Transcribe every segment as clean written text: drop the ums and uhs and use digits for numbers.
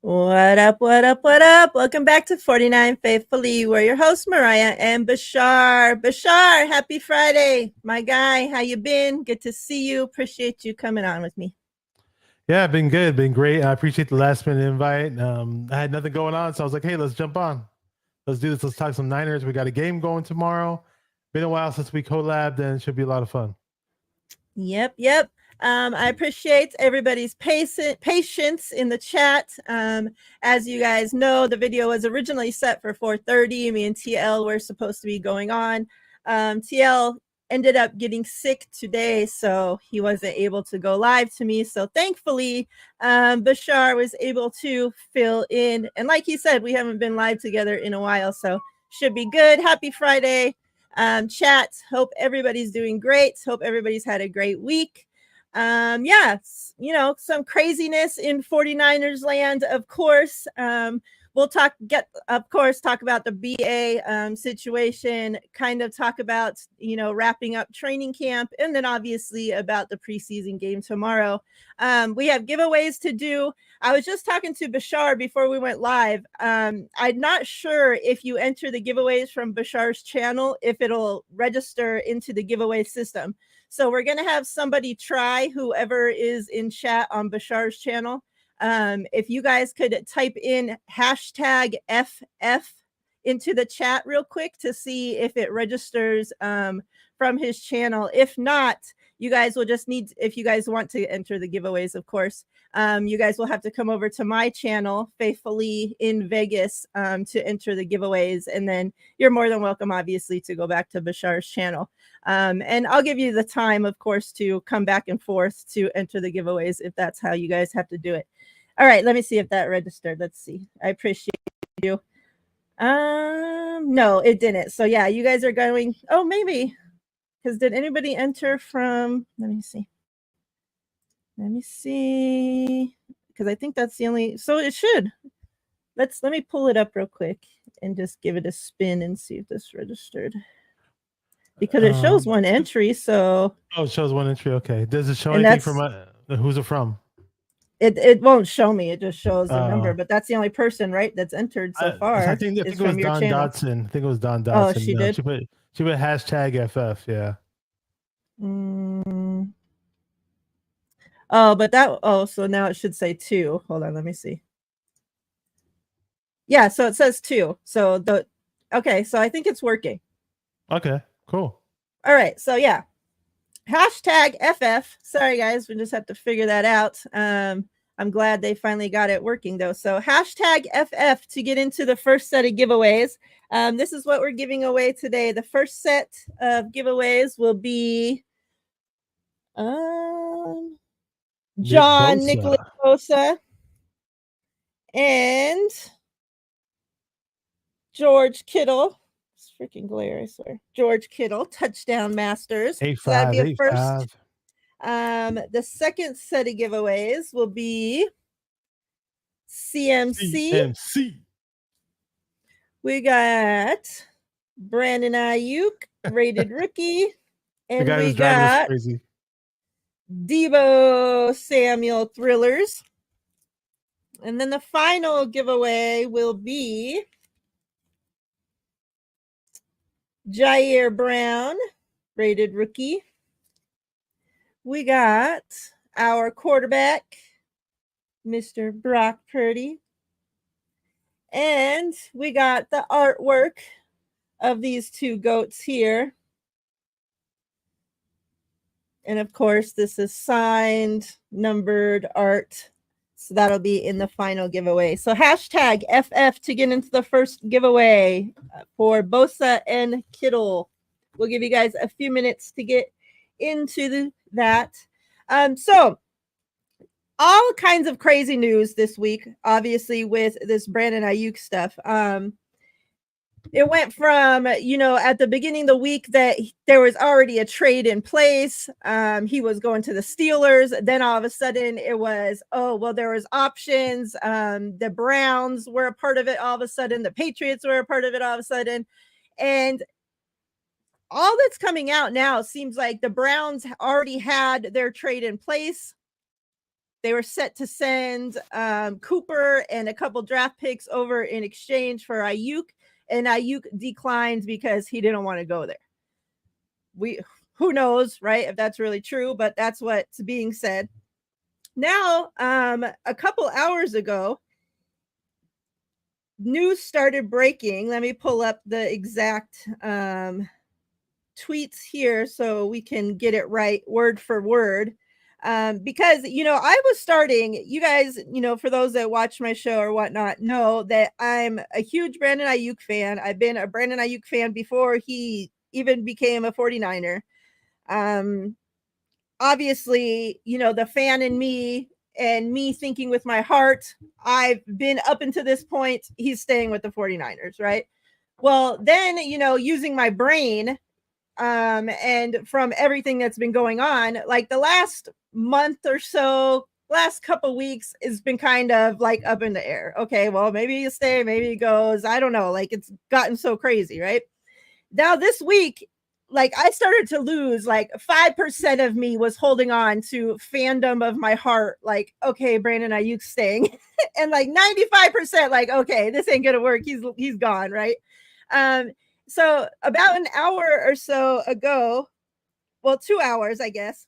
What up, what up, what up? Welcome back to 49 Faithfully. We're your hosts, Miriah and Bashar. Bashar, happy Friday. My guy, how you been? Good to see you. Appreciate you coming on with me. Yeah, been good, been great. I appreciate the last minute invite. I had nothing going on, so I was like, hey, let's jump on. Let's do this. Let's talk some Niners. We got a game going tomorrow. Been a while since we collabed, and it should be a lot of fun. Yep. I appreciate everybody's patience in the chat. As you guys know, the video was originally set for 4:30. Me and TL were supposed to be going on. TL ended up getting sick today, so he wasn't able to go live to me. So thankfully, Bashar was able to fill in. And like he said, we haven't been live together in a while, so should be good. Happy Friday. Chat. Hope everybody's doing great. Hope everybody's had a great week. Yeah, some craziness in 49ers land, of course. We'll talk about the BA situation, kind of talk about, wrapping up training camp, and then obviously about the preseason game tomorrow. We have giveaways to do. I was just talking to Bashar before we went live. I'm not sure if you enter the giveaways from Bashar's channel, if it'll register into the giveaway system. So we're going to have somebody try, whoever is in chat on Bashar's channel. If you guys could type in hashtag FF into the chat real quick to see if it registers from his channel. If not, you guys will just need, if you guys want to enter the giveaways, of course, you guys will have to come over to my channel, Faithfully in Vegas, to enter the giveaways. And then you're more than welcome, obviously, to go back to Bashar's channel. And I'll give you the time, of course, to come back and forth to enter the giveaways if that's how you guys have to do it. All right, let me see if that registered. Let's see. I appreciate you. No, it didn't. So yeah, you guys are going. Oh, maybe. Because did anybody enter from? Let me see. Because I think that's the only. So it should. Let me pull it up real quick and just give it a spin and see if this registered. Because it shows one entry. So. Oh, it shows one entry. Okay. Does it show anything from who's it from? It won't show me. It just shows the number, but that's the only person, right, that's entered so far. I think it was Don Dotson. I think it was Don Dotson. Oh, she did. She put hashtag FF. Yeah. Oh, but that. Oh, so now it should say 2. Hold on, let me see. Yeah, so it says 2. So okay, so I think it's working. Okay, cool. All right, so yeah. Hashtag FF. Sorry, guys, we just have to figure that out. I'm glad they finally got it working, though. So hashtag FF to get into the first set of giveaways. This is what we're giving away today. The first set of giveaways will be John Nicholas Bosa and George Kittle. Freaking glare, I swear. George Kittle, touchdown masters. 8-5, so that'd be a first. The second set of giveaways will be CMC. We got Brandon Aiyuk, rated rookie. And we got Debo Samuel thrillers. And then the final giveaway will be Jair Brown, rated rookie. We got our quarterback, Mr. Brock Purdy. And we got the artwork of these 2 goats here. And of course, this is signed, numbered art. So that'll be in the final giveaway. So hashtag FF to get into the first giveaway for Bosa and Kittle. We'll give you guys a few minutes to get into that. So all kinds of crazy news this week, obviously, with this Brandon Aiyuk stuff. It went from, at the beginning of the week that there was already a trade in place. He was going to the Steelers. Then all of a sudden it was, there was options. The Browns were a part of it all of a sudden. The Patriots were a part of it all of a sudden. And all that's coming out now seems like the Browns already had their trade in place. They were set to send Cooper and a couple draft picks over in exchange for Aiyuk, and Aiyuk declined because he didn't want to go there. Who knows, right? If that's really true, but that's what's being said. Now, a couple hours ago, news started breaking. Let me pull up the exact tweets here so we can get it right word for word. Because, I was starting, you guys, for those that watch my show or whatnot, know that I'm a huge Brandon Aiyuk fan. I've been a Brandon Aiyuk fan before he even became a 49er. Obviously, the fan in me and me thinking with my heart, I've been up until this point, he's staying with the 49ers, right? Well, then, using my brain, and from everything that's been going on, like the last month or so, last couple weeks has been kind of like up in the air. Okay, well, maybe you stay, maybe he goes. I don't know. Like it's gotten so crazy, right? Now this week, like I started to lose, like 5% of me was holding on to fandom of my heart. Like, okay, Brandon Aiyuk staying, and like 95%, like, okay, this ain't gonna work. He's gone, right? So about an hour or so ago, well, 2 hours, I guess,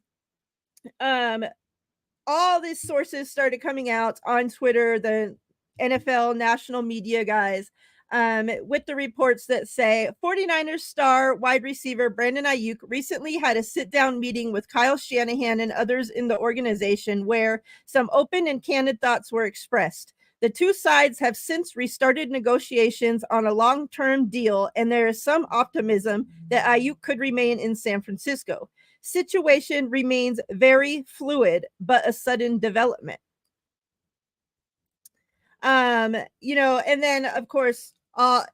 all these sources started coming out on Twitter, the NFL national media guys, with the reports that say 49ers star wide receiver Brandon Aiyuk recently had a sit-down meeting with Kyle Shanahan and others in the organization where some open and candid thoughts were expressed. The two sides have since restarted negotiations on a long-term deal, and there is some optimism that Aiyuk could remain in San Francisco. Situation remains very fluid, but a sudden development. And then of course, a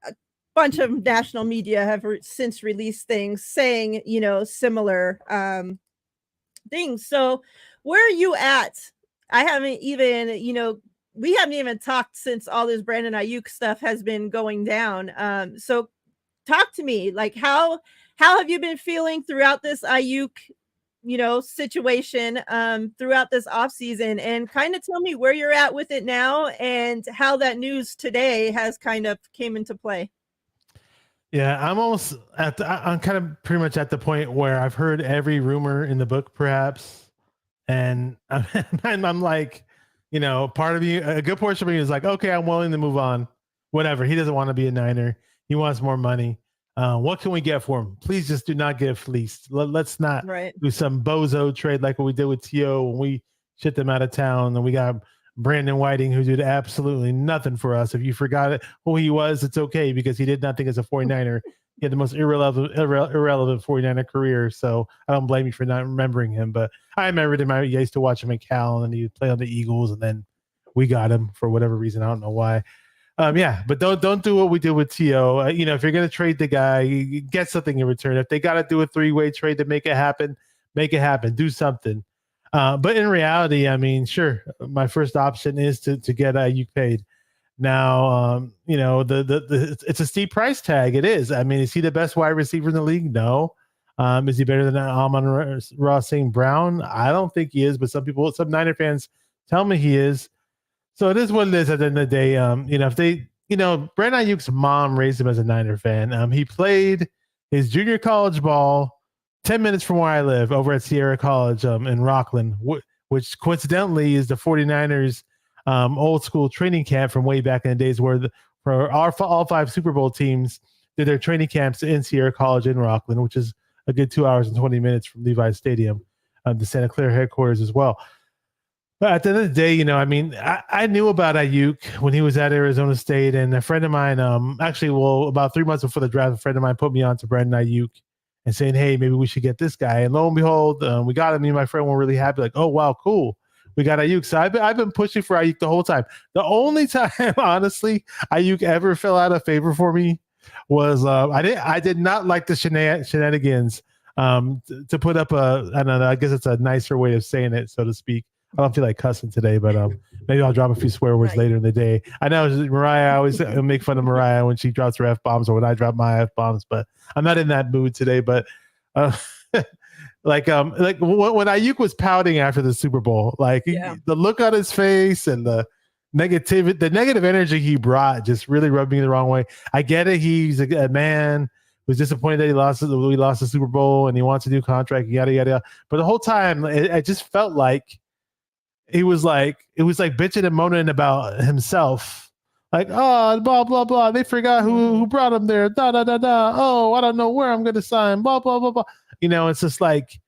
bunch of national media have since released things saying, similar things. So where are you at? I haven't even, we haven't even talked since all this Brandon Aiyuk stuff has been going down. So talk to me, like how have you been feeling throughout this Aiyuk, situation throughout this off season, and kind of tell me where you're at with it now and how that news today has kind of came into play. Yeah, I'm kind of pretty much at the point where I've heard every rumor in the book, perhaps, and I'm like, part of me, a good portion of me is like, okay, I'm willing to move on. Whatever. He doesn't want to be a Niner. He wants more money. What can we get for him? Please just do not get fleeced. Let's not do some bozo trade like what we did with T.O. when we shipped them out of town. And we got Brandon Whiting, who did absolutely nothing for us. If you forgot who he was, it's okay because he did nothing as a 49er. He had the most irrelevant 49er career. So I don't blame you for not remembering him. But I remembered him. I used to watch him in Cal, and he would play on the Eagles, and then we got him for whatever reason. I don't know why. But don't do what we did with T.O. If you're going to trade the guy, you get something in return. If they got to do a 3-way trade to make it happen, do something. But in reality, I mean, sure, my first option is to get Aiyuk paid. Now, it's a steep price tag. It is. I mean, is he the best wide receiver in the league? No. Is he better than Amon-Ra St. Brown? I don't think he is, but some Niner fans tell me he is. So it is what it is at the end of the day. If they, Brandon Aiyuk's mom raised him as a Niner fan. He played his junior college ball 10 minutes from where I live over at Sierra College in Rockland, which coincidentally is the 49ers old school training camp from way back in the days where all 5 Super Bowl teams did their training camps in Sierra College in Rockland, which is a good 2 hours and 20 minutes from Levi's Stadium, the Santa Clara headquarters as well. But at the end of the day, I knew about Aiyuk when he was at Arizona State, and a friend of mine, about 3 months before the draft, a friend of mine put me on to Brandon Aiyuk and saying, hey, maybe we should get this guy. And lo and behold, we got him. Me and my friend were really happy, like, oh, wow, cool. We got Aiyuk. So I've been pushing for Aiyuk the whole time. The only time, honestly, Aiyuk ever fell out of favor for me was I did not like the shenanigans to put up I don't know, I guess it's a nicer way of saying it, so to speak. I don't feel like cussing today, but maybe I'll drop a few swear words later in the day. I know Miriah, I always make fun of Miriah when she drops her F-bombs or when I drop my F-bombs, but I'm not in that mood today. But like when Aiyuk was pouting after the Super Bowl, like the look on his face and the negative energy he brought just really rubbed me the wrong way. I get it. He's a man who's disappointed that we lost the Super Bowl and he wants a new contract, yada, yada, yada. But the whole time I just felt like it was like bitching and moaning about himself. Like, oh, blah, blah, blah. They forgot who brought him there. Da, da, da, da. Oh, I don't know where I'm going to sign. Blah, blah, blah, blah. It's just like,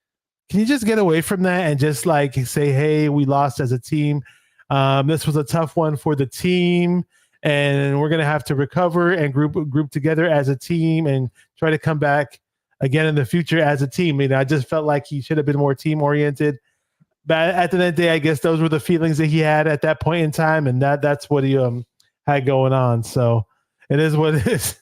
can you just get away from that and just like say, hey, we lost as a team. This was a tough one for the team, and we're going to have to recover and group together as a team and try to come back again in the future as a team. I just felt like he should have been more team oriented. But at the end of the day, I guess those were the feelings that he had at that point in time, and that's what he had going on. So it is what it is.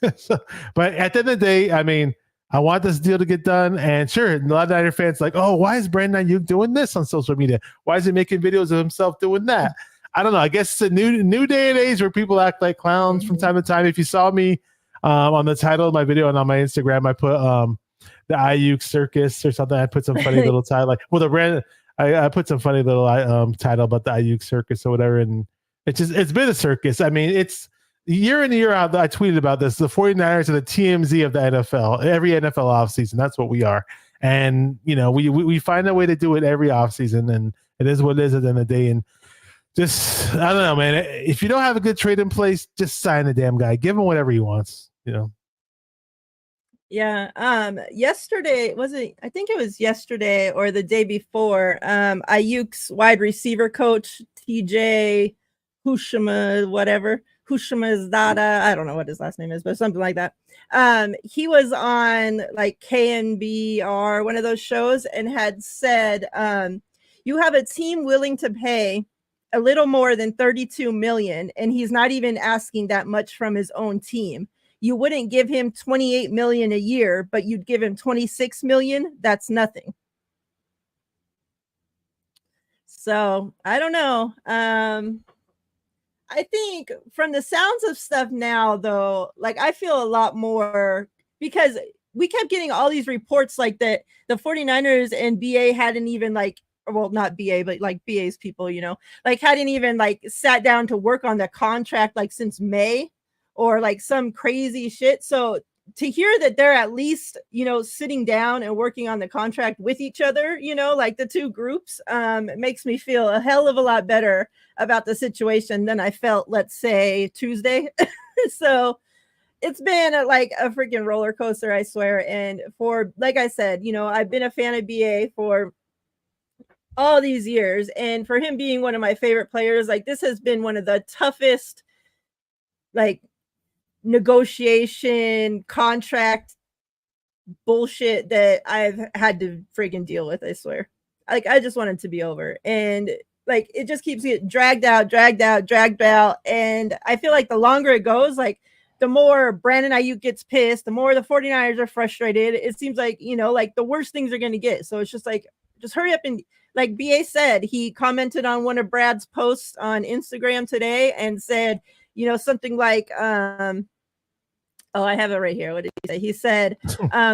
But at the end of the day, I mean, I want this deal to get done. And sure, a lot of Niner fans like, oh, why is Brandon Aiyuk doing this on social media? Why is he making videos of himself doing that? I don't know. I guess it's a new day and age where people act like clowns from time to time. If you saw me on the title of my video and on my Instagram, I put the Aiyuk circus or something. I put some funny little title, like, well, I put some funny little title about the Aiyuk circus or whatever. And it's been a circus. I mean, it's year in and year out. I tweeted about this. The 49ers are the TMZ of the NFL. Every NFL offseason, that's what we are. And, we find a way to do it every offseason, and it is what it is at the end of the day. And just, I don't know, man. If you don't have a good trade in place, just sign the damn guy. Give him whatever he wants, Yeah. Yesterday, I think it was yesterday or the day before, Aiyuk's wide receiver coach, TJ Hushmazada, I don't know what his last name is, but something like that. He was on like KNBR, one of those shows, and had said, you have a team willing to pay a little more than 32 million, and he's not even asking that much from his own team. You wouldn't give him 28 million a year, but you'd give him 26 million. That's nothing. So I don't know. I think from the sounds of stuff now, though, like I feel a lot more, because we kept getting all these reports like that the 49ers and BA hadn't even not BA, but like BA's people, like hadn't even like sat down to work on the contract like since May or like some crazy shit. So to hear that they're at least, sitting down and working on the contract with each other, like the two groups, it makes me feel a hell of a lot better about the situation than I felt, let's say, Tuesday. So it's been a freaking roller coaster, I swear. And for, like I said, I've been a fan of BA for all these years. And for him being one of my favorite players, like this has been one of the toughest, negotiation contract bullshit that I've had to freaking deal with, I swear. I just want it to be over. And it just keeps getting dragged out. And I feel like the longer it goes, the more Brandon Aiyuk gets pissed, the more the 49ers are frustrated. It seems like, the worst things are going to get. So it's just just hurry up. And like BA said, he commented on one of Brad's posts on Instagram today and said, something like, I have it right here. What did he say? He said,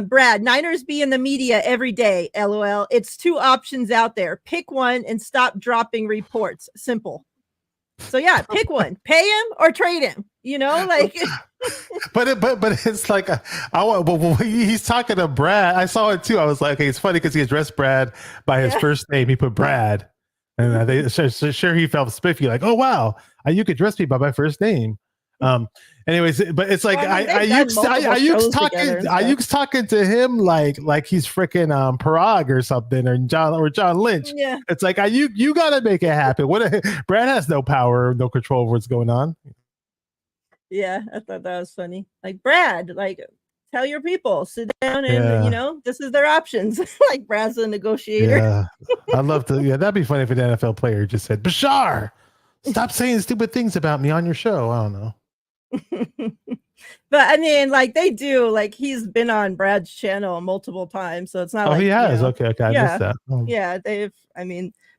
Brad, Niners be in the media every day. LOL. It's two options out there. Pick one and stop dropping reports. Simple. So yeah, pick one. Pay him or trade him. But it's like he's talking to Brad. I saw it too. I was like, okay, it's funny because he addressed Brad by his first name. He put Brad, and I think sure he felt spiffy, like, oh wow, you could address me by my first name. Anyways, but it's like Aiyuk's talking to him like he's freaking Parag or something, or John Lynch. Yeah, it's like Aiyuk, you gotta make it happen. Brad has no power, no control over what's going on. Yeah, I thought that was funny. Like Brad, tell your people, sit down and this is their options. Like Brad's a negotiator. Yeah, I'd love to. Yeah, that'd be funny if an NFL player just said, Bashar, stop saying stupid things about me on your show. I don't know. But I mean, they do, he's been on Brad's channel multiple times, so it's not he has. Okay, I missed that. Yeah,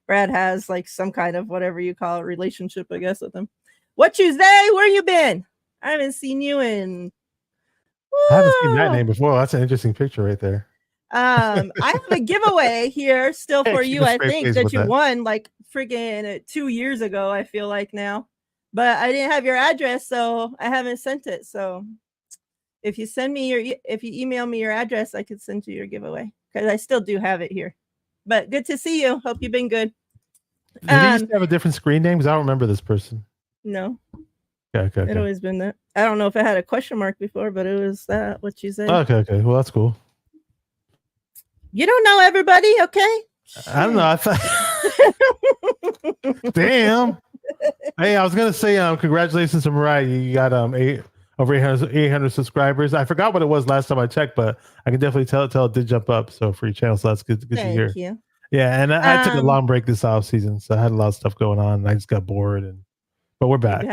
Brad has some kind of whatever you call it relationship, I guess, with him. What Tuesday? Where you been? I haven't seen you in. I haven't seen that name before. That's an interesting picture right there. I have a giveaway here still for Keep you. a I straight think face that with you that. won like friggin' 2 years ago, I feel like now. But I didn't have your address, so I haven't sent it. So if you send me if you email me your address, I could send you your giveaway because I still do have it here. But good to see you. Hope you've been good. Did he used to have a different screen name? Because I don't remember this person. No. Okay. It always been that. I don't know if I had a question mark before, but it was that what you said. Okay. Well, that's cool. You don't know everybody, okay? I don't know. I thought. Damn. Hey, I was gonna say congratulations to Miriah. You got over 800 subscribers. I forgot what it was last time I checked, but I can definitely tell it did jump up. So for your channel, so that's good to hear. Thank you. Yeah, and I took a long break this off season, so I had a lot of stuff going on. And I just got bored, but we're back.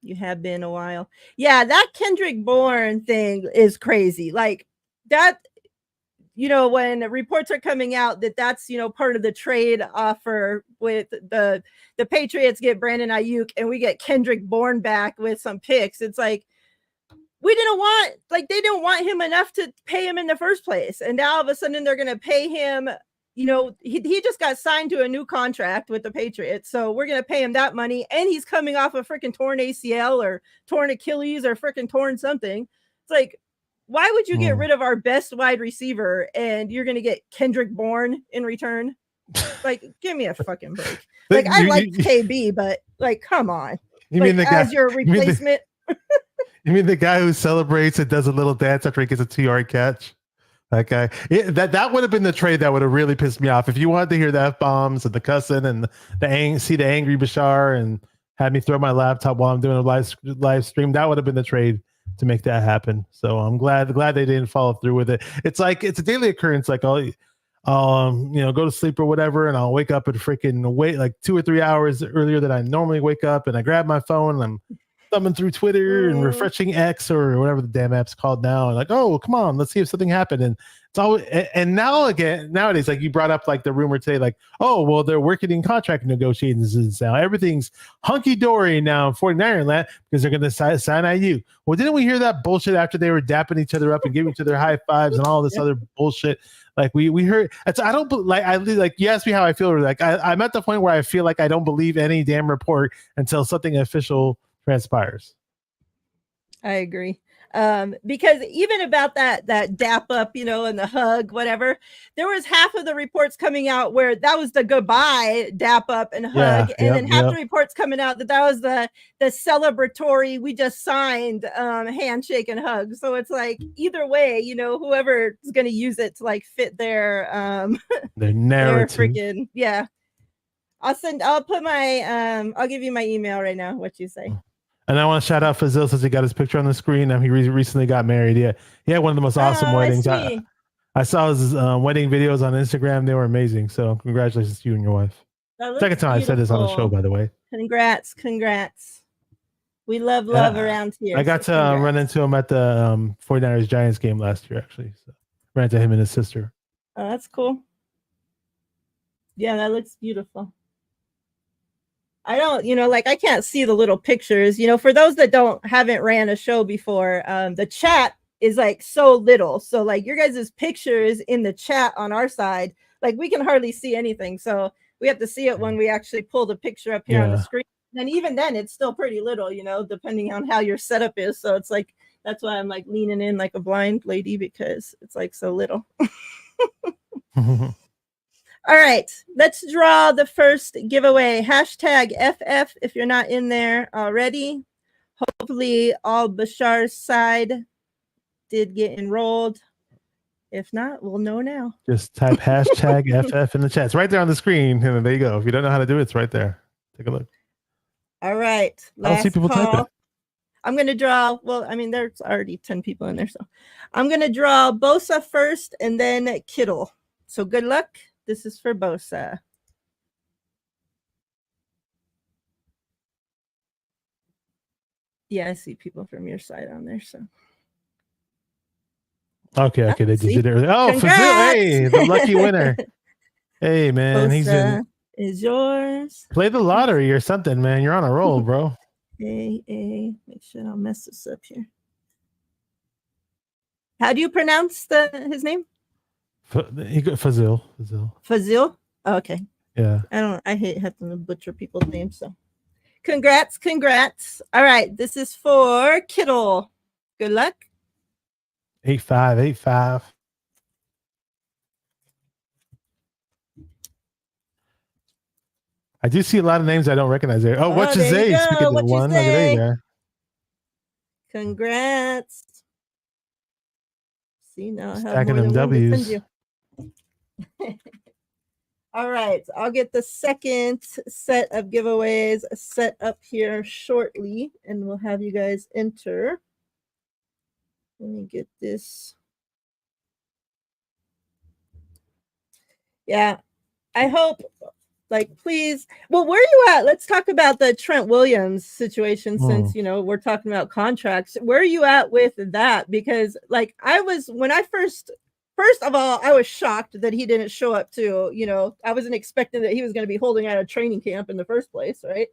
You have been a while. Yeah, that Kendrick Bourne thing is crazy. Like that, when reports are coming out that that's part of the trade offer with the Patriots get Brandon Aiyuk and we get Kendrick Bourne back with some picks. It's like they didn't want him enough to pay him in the first place, and now all of a sudden they're going to pay him. He just got signed to a new contract with the Patriots, so we're going to pay him that money, and he's coming off a freaking torn ACL or torn Achilles or freaking torn something. It's like, why would you get rid of our best wide receiver and you're going to get Kendrick Bourne in return? Like, give me a fucking break. Like, I like KB, but like, come on. You mean the guy as your replacement? You mean the guy who celebrates and does a little dance after he gets a 2-yard catch? That guy. That would have been the trade that would have really pissed me off. If you wanted to hear the F-bombs and the cussing and see the angry Bashar and have me throw my laptop while I'm doing a live stream, that would have been the trade to make that happen. So I'm glad they didn't follow through with it. It's like it's a daily occurrence. Like I'll go to sleep or whatever, and I'll wake up and freaking wait like 2 or 3 hours earlier than I normally wake up, and I grab my phone and I'm thumbing through Twitter and refreshing X or whatever the damn app's called now, and like, oh, come on, let's see if something happened. And it's always, and nowadays, like you brought up like the rumor today, like, oh, well, they're working in contract negotiations now. Everything's hunky dory now in 49er land because they're going to sign Aiyuk. Well, didn't we hear that bullshit after they were dapping each other up and giving each other high fives and all this other bullshit? Like we heard. I don't like you asked me how I feel. Like I'm at the point where I feel like I don't believe any damn report until something official transpires. I agree. Because even about that dap up, and the hug, whatever, there was half of the reports coming out where that was the goodbye dap up and hug, then half the reports coming out that was the celebratory we just signed handshake and hug. So it's like either way, whoever is going to use it to like fit their narrative. Their freaking I'll put my I'll give you my email right now. What you say? And I want to shout out Fazil since he got his picture on the screen. He recently got married. Yeah, he had one of the most awesome weddings. I saw his wedding videos on Instagram. They were amazing. So congratulations to you and your wife. Second time I said this on the show, by the way. Congrats. We love around here. I got to run into him at the 49ers Giants game last year, actually. So ran into him and his sister. Oh, that's cool. Yeah, that looks beautiful. I don't, I can't see the little pictures, for those that haven't ran a show before, the chat is like so little. So like your guys' pictures in the chat on our side, like we can hardly see anything. So we have to see it when we actually pull the picture up here on the screen. And even then it's still pretty little, depending on how your setup is. So it's like, that's why I'm like leaning in like a blind lady because it's like so little. All right, let's draw the first giveaway. Hashtag FF if you're not in there already. Hopefully all Bashar's side did get enrolled. If not, we'll know now. Just type hashtag FF in the chat. It's right there on the screen. And there you go. If you don't know how to do it, it's right there. Take a look. All right. I don't see people type it. I'm going to draw. Well, I mean, there's already 10 people in there. So I'm going to draw Bosa first and then Kittle. So good luck. This is for Bosa. Yeah, I see people from your side on there. So okay, they just did it earlier. Oh, Fazil, hey, the lucky winner. Hey, man, Bosa is yours. Play the lottery or something, man. You're on a roll, bro. Make sure I don't mess this up here. How do you pronounce his name? Fazil. Fazil. Oh, okay. Yeah. I hate having to butcher people's names. So congrats. All right. This is for Kittle. Good luck. 8585. I do see a lot of names I don't recognize there. Oh, what's his name? Speaking of one, look at there you go. Congrats. See, now I have Stacking more them than one to W's. send you. All right, I'll get the second set of giveaways set up here shortly, and we'll have you guys enter. Let me get this. Yeah, I hope, like, please. Well, where are you at? Let's talk about the Trent Williams situation since, you know, we're talking about contracts. Where are you at with that? Because, like, when I first of all, I was shocked that he didn't show up to, you know, I wasn't expecting that he was going to be holding out a training camp in the first place, right?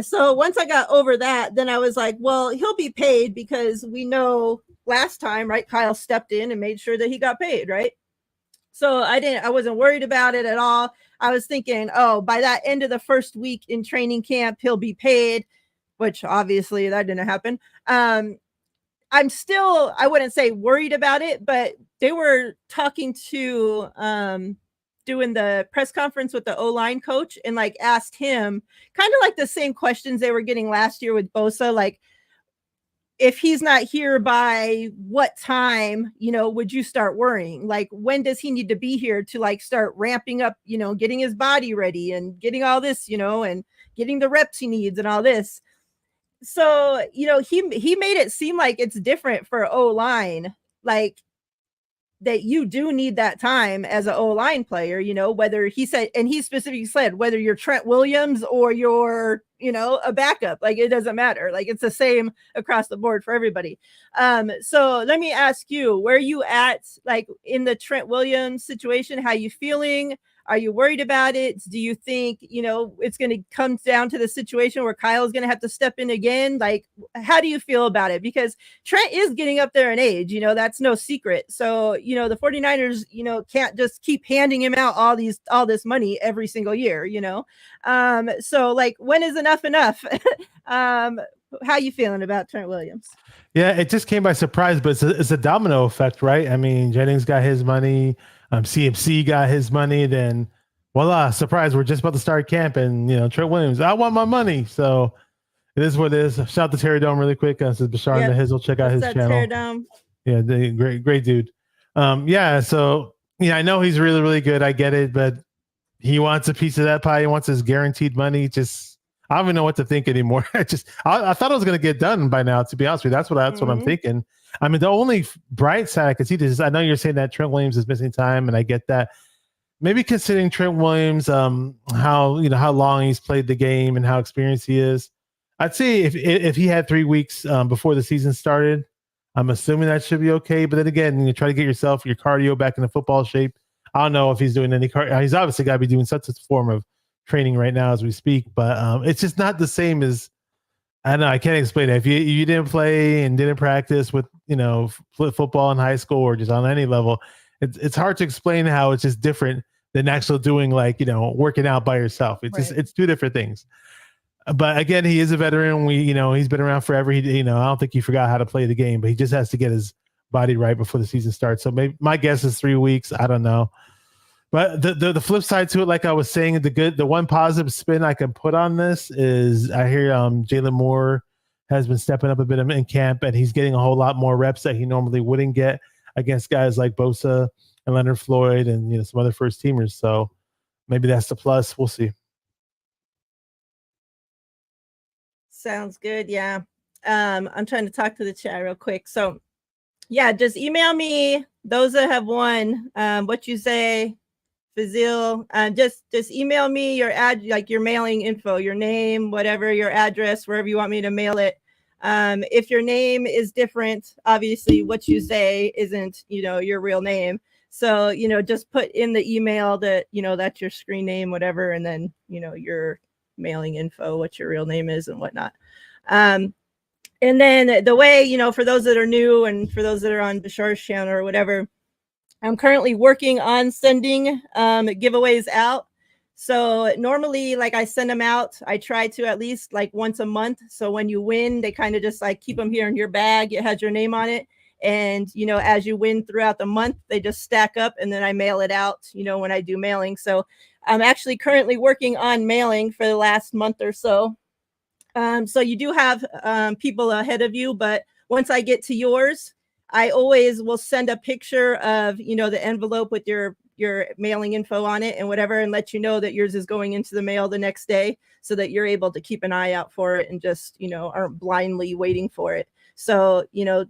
So once I got over that, then I was like, well, he'll be paid because we know last time, right? Kyle stepped in and made sure that he got paid, right? So I wasn't worried about it at all. I was thinking, oh, by that end of the first week in training camp, he'll be paid, which obviously that didn't happen. I'm still, I wouldn't say worried about it, but they were talking to doing the press conference with the O-line coach and like asked him kind of like the same questions they were getting last year with Bosa, like, if he's not here by what time, you know, would you start worrying? Like, when does he need to be here to like start ramping up, you know, getting his body ready and getting all this, you know, and getting the reps he needs and all this. So, you know, he made it seem like it's different for O-line, like that you do need that time as an O-line player, you know, whether he said, and he specifically said, whether you're Trent Williams or you're, you know, a backup, like it doesn't matter. Like it's the same across the board for everybody. So let me ask you, where are you at, like in the Trent Williams situation? How you feeling? Are you worried about it? Do you think, you know, it's going to come down to the situation where Kyle's going to have to step in again? Like, how do you feel about it? Because Trent is getting up there in age, you know, that's no secret. So, you know, the 49ers, you know, can't just keep handing him out all this money every single year, you know? So like, when is enough? How you feeling about Trent Williams? Yeah, it just came by surprise, but it's a domino effect, right? I mean, Jennings got his money, CMC got his money, then voila, surprise, we're just about to start camp, and you know, Trent Williams, I want my money. So it is what it is. Shout out to Terry Dome really quick. Says Bashar and the Hizzle, check out his channel. Terry Dome? Yeah, great dude. Yeah, so yeah, I know he's really, really good. I get it, but he wants a piece of that pie. He wants his guaranteed money. Just I don't even know what to think anymore. I thought it was going to get done by now, to be honest with you. That's what I'm thinking. I mean, the only bright side I can see is I know you're saying that Trent Williams is missing time, and I get that. Maybe considering Trent Williams, how long he's played the game and how experienced he is, I'd say if he had 3 weeks before the season started, I'm assuming that should be okay. But then again, you try to get your cardio back in the football shape. I don't know if he's doing any cardio. He's obviously got to be doing such a form of training right now as we speak, but it's just not the same as, I don't know, I can't explain it. If you didn't play and didn't practice with, you know, football in high school or just on any level, it's hard to explain how it's just different than actually doing, like, you know, working out by yourself. It's two different things. But again, he is a veteran. He's been around forever. I don't think he forgot how to play the game, but he just has to get his body right before the season starts. So maybe my guess is 3 weeks. I don't know. But the flip side to it, like I was saying, the one positive spin I can put on this is I hear Jalen Moore has been stepping up a bit in camp, and he's getting a whole lot more reps that he normally wouldn't get against guys like Bosa and Leonard Floyd and, you know, some other first teamers. So maybe that's the plus. We'll see. Sounds good. Yeah. I'm trying to talk to the chat real quick. So yeah, just email me those that have won. What you say, Fazil, just email me your your mailing info, your name, whatever, your address, wherever you want me to mail it. If your name is different, obviously what you say isn't, you know, your real name. So, you know, just put in the email that, you know, that's your screen name, whatever, and then, you know, your mailing info, what your real name is and whatnot. And then the way, you know, for those that are new and for those that are on Bashar's channel or whatever, I'm currently working on sending giveaways out. So normally, like, I send them out. I try to at least like once a month. So when you win, they kind of just like keep them here in your bag. It has your name on it. And, you know, as you win throughout the month, they just stack up and then I mail it out, you know, when I do mailing. So I'm actually currently working on mailing for the last month or so. So you do have people ahead of you, but once I get to yours, I always will send a picture of, you know, the envelope with your mailing info on it and whatever, and let you know that yours is going into the mail the next day, so that you're able to keep an eye out for it and just, you know, aren't blindly waiting for it. So, you know,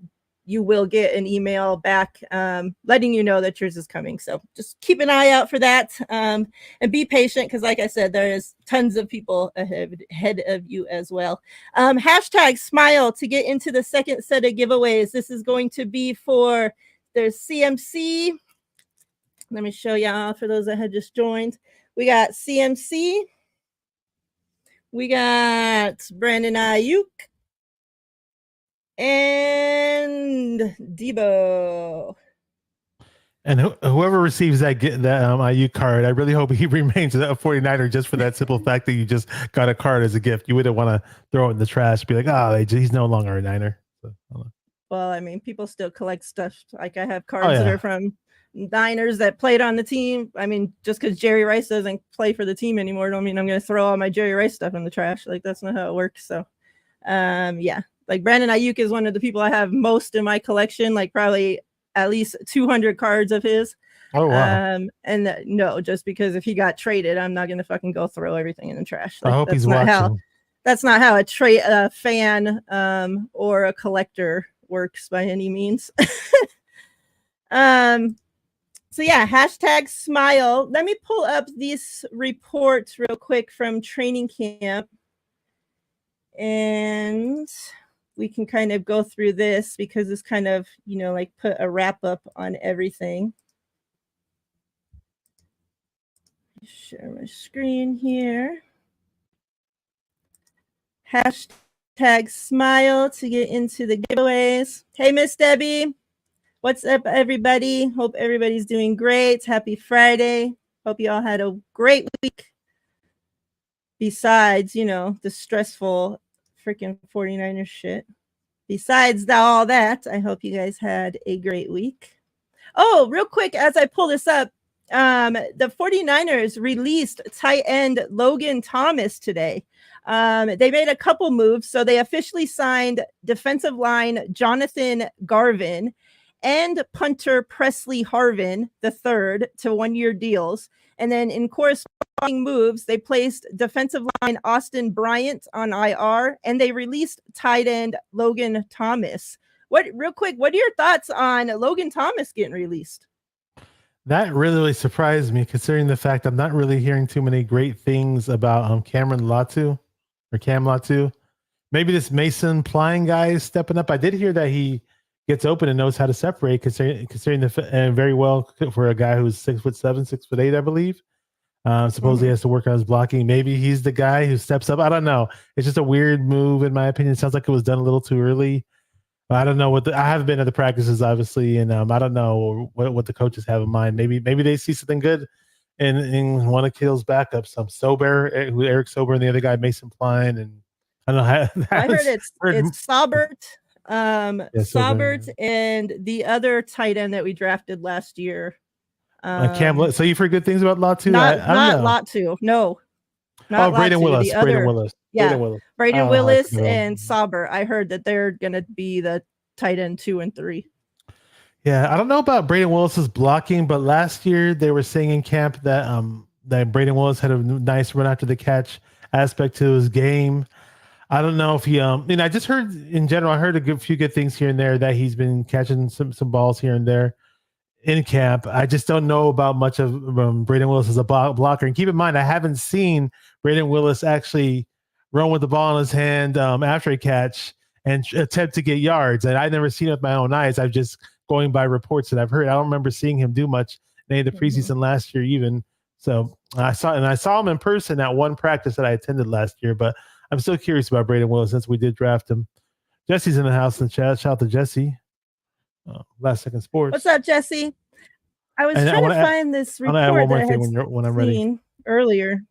you will get an email back letting you know that yours is coming. So just keep an eye out for that, and be patient, because like I said, there is tons of people ahead of you as well. Hashtag smile to get into the second set of giveaways. This is going to be for, there's CMC. Let me show y'all for those that had just joined. We got CMC. We got Brandon Aiyuk. And Debo. And whoever receives that IU card, I really hope he remains a 49er just for that simple fact that you just got a card as a gift. You wouldn't want to throw it in the trash, be like, oh, he's no longer a Niner. So, well, I mean, people still collect stuff. Like I have cards that are from Niners that played on the team. I mean, just because Jerry Rice doesn't play for the team anymore, don't mean I'm going to throw all my Jerry Rice stuff in the trash. Like, that's not how it works. So, yeah. Like Brandon Aiyuk is one of the people I have most in my collection, like probably at least 200 cards of his. Oh, wow. And no, just because if he got traded, I'm not going to fucking go throw everything in the trash. Like, I hope he's watching. That's not how a fan or a collector works by any means. So yeah, hashtag smile. Let me pull up these reports real quick from training camp. And we can kind of go through this because it's kind of, you know, like put a wrap up on everything. Share my screen here. Hashtag smile to get into the giveaways. Hey, Miss Debbie. What's up, everybody? Hope everybody's doing great. Happy Friday. Hope you all had a great week. Besides, you know, the stressful freaking 49ers shit. Besides all that, I hope you guys had a great week. Oh, real quick, as I pull this up, the 49ers released tight end Logan Thomas today. They made a couple moves. So they officially signed defensive line Jonathan Garvin and punter Presley Harvin III to 1-year deals. And then in corresponding moves, they placed defensive line Austin Bryant on IR, and they released tight end Logan Thomas. Real quick, what are your thoughts on Logan Thomas getting released? That really surprised me, considering the fact I'm not really hearing too many great things about Cameron Latu or Cam Latu. Maybe this Mason Plying guy is stepping up. I did hear that he gets open and knows how to separate, considering and very well for a guy who's 6'7", 6'8", I believe. Supposedly he has to work on his blocking. Maybe he's the guy who steps up. I don't know. It's just a weird move, in my opinion. It sounds like it was done a little too early. I don't know I haven't been at the practices, obviously, and I don't know what the coaches have in mind. Maybe they see something good in one of Kittle's backups. Eric Sober, and the other guy Mason Plying, and I don't know. I heard it's Saubert. Saubert and the other tight end that we drafted last year. Cam. So you've heard good things about Latu? Not Latu. No. Not Braden Willis. The other, Braden Willis. Yeah, Braden Willis and Saubert. I heard that they're going to be the tight end 2 and 3. Yeah, I don't know about Braden Willis's blocking, but last year they were saying in camp that that Braden Willis had a nice run after the catch aspect to his game. I don't know if he I just heard in general, I heard a few good things here and there that he's been catching some balls here and there in camp. I just don't know about much of Braden Willis as a blocker. And keep in mind, I haven't seen Braden Willis actually run with the ball in his hand after a catch and attempt to get yards. And I've never seen it with my own eyes. I'm just going by reports that I've heard. I don't remember seeing him do much in any of the preseason last year even. So I saw him in person at one practice that I attended last year, but I'm still curious about Braden Willis since we did draft him. Jesse's in the house in the chat. Shout out to Jesse. Last Second Sports. What's up, Jesse? I was And trying to find this I want to add report one more that I had thing when I'm ready. seen earlier.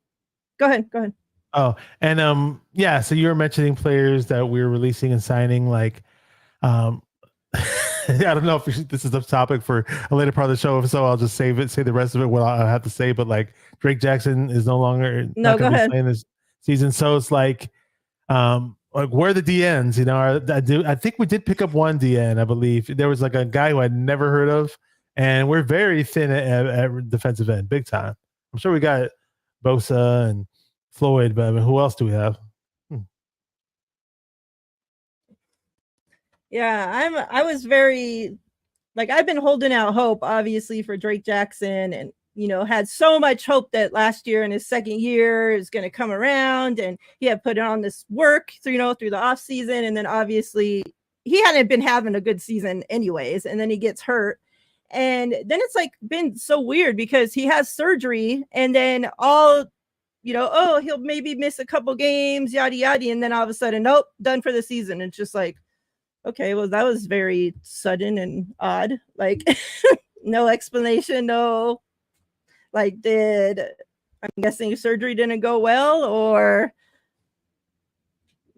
Go ahead. Oh, and yeah, so you were mentioning players that we're releasing and signing, like I don't know if this is a topic for a later part of the show, if so I'll just say the rest of it what I have to say. But like Drake Jackson is no longer No, not go going to be ahead. playing this season, so it's like where are the DNs? You know, I think we did pick up one DN. I believe there was like a guy who I'd never heard of, and we're very thin at defensive end, big time. I'm sure we got Bosa and Floyd, but I mean, who else do we have? Yeah, I was very like, I've been holding out hope, obviously, for Drake Jackson, and had so much hope that last year in his second year is going to come around, and he had put on this work through the off season, and then obviously he hadn't been having a good season anyways, and then he gets hurt, and then it's like been so weird because he has surgery, and then oh, he'll maybe miss a couple games, yada yada, and then all of a sudden, nope, done for the season. It's just like, okay, well, that was very sudden and odd. Like, no explanation, no, like, I'm guessing surgery didn't go well, or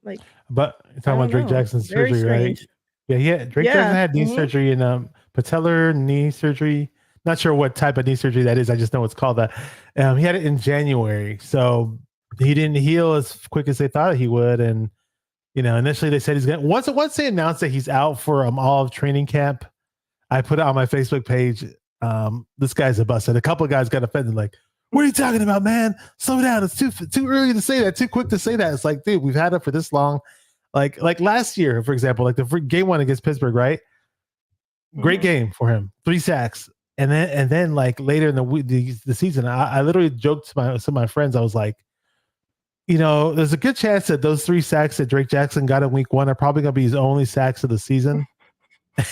like. But you're talking about Drake Jackson's very surgery, strange. right? Yeah, Drake Jackson had knee surgery and patellar knee surgery. Not sure what type of knee surgery that is. I just know it's called that. He had it in January, so he didn't heal as quick as they thought he would. And initially they said he's gonna once they announced that he's out for all of training camp. I put it on my Facebook page. This guy's a bust. And a couple of guys got offended, like, "What are you talking about, man? Slow down. It's too early to say that. Too quick to say that." It's like, dude, we've had it for this long. Like last year, for example, like the game one against Pittsburgh, right? Great game for him, 3 sacks. And then like later in the season, I literally joked to some of my friends. I was like, there's a good chance that those 3 sacks that Drake Jackson got in week 1 are probably going to be his only sacks of the season.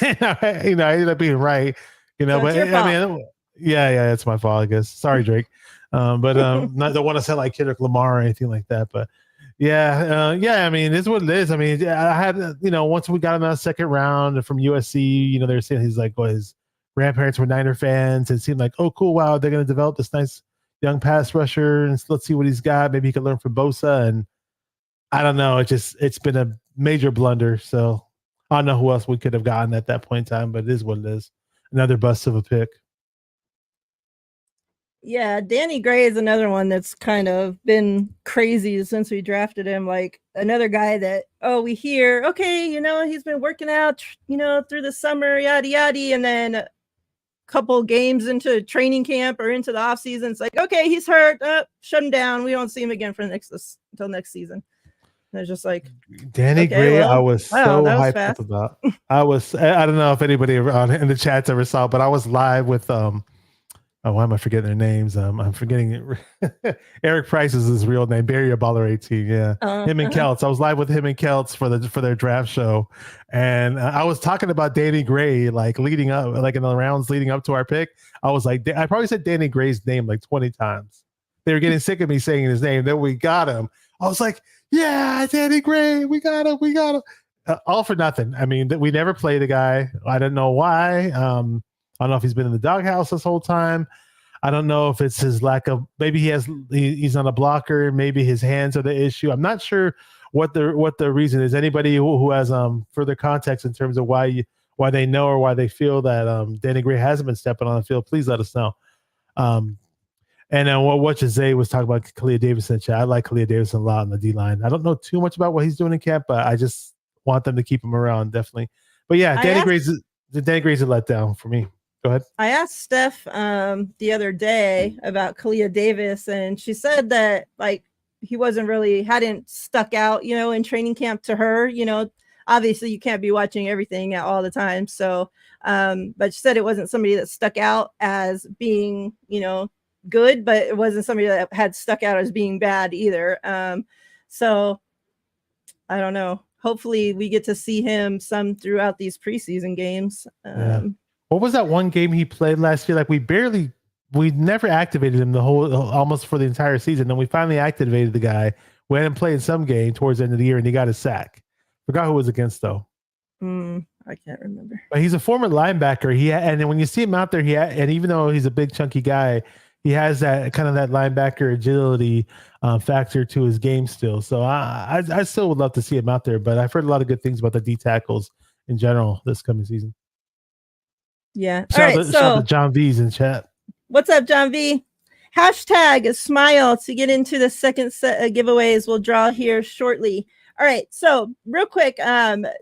I ended up being right. So but I mean, yeah, it's my fault, I guess. Sorry, Drake. But not don't want to sound like Kendrick Lamar or anything like that. But yeah. I mean, it's what it is. I mean, I had once we got him out of second round from USC, they were saying he's like, well, his grandparents were Niner fans. It seemed like, oh, cool, wow, they're going to develop this nice young pass rusher, and let's see what he's got. Maybe he could learn from Bosa. And I don't know. It's been a major blunder. So I don't know who else we could have gotten at that point in time, but it is what it is. Another bust of a pick. Yeah, Danny Gray is another one that's kind of been crazy since we drafted him. Like another guy that, we hear, okay, he's been working out, through the summer, yada yada, and then a couple games into training camp or into the off season, it's like, okay, he's hurt, shut him down. We don't see him again until next season. And it's just like Danny Gray. I was so hyped up about. I don't know if anybody in the chats ever saw, but I was live with why am I forgetting their names? I'm forgetting Eric Price is his real name. Barry Baller 18. Yeah. Him and Kelts. I was live with him and Kelts for their draft show. And I was talking about Danny Gray, like leading up, like in the rounds leading up to our pick. I was like, I probably said Danny Gray's name like 20 times. They were getting sick of me saying his name. Then we got him. I was like, yeah, Danny Gray. We got him. All for nothing. I mean, we never played the guy. I don't know why. I don't know if he's been in the doghouse this whole time. I don't know if it's his lack of, maybe he's on a blocker. Maybe his hands are the issue. I'm not sure what the reason is. Anybody who has further context in terms of why they know or why they feel that Danny Gray hasn't been stepping on the field, please let us know. And then what Jose was talking about Kalia Davidson. I like Kalia Davidson a lot on the D-line. I don't know too much about what he's doing in camp, but I just want them to keep him around, definitely. But yeah, Danny Gray's a letdown for me. Go ahead. I asked Steph the other day about Kalia Davis, and she said that like he hadn't stuck out, in training camp to her. Obviously you can't be watching everything all the time. So, but she said it wasn't somebody that stuck out as being, good, but it wasn't somebody that had stuck out as being bad either. So I don't know. Hopefully we get to see him some throughout these preseason games. What was that one game he played last year? Like we never activated him almost for the entire season. Then we finally activated the guy. Went and played some game towards the end of the year, and he got a sack. Forgot who it was against though. I I can't remember. But he's a former linebacker. And then when you see him out there, and even though he's a big chunky guy, he has that kind of that linebacker agility factor to his game still. So I still would love to see him out there. But I've heard a lot of good things about the D tackles in general this coming season. Yeah. Shout out to John V's in chat. What's up, John V? Hashtag smile to get into the second set of giveaways we'll draw here shortly. All right, so real quick,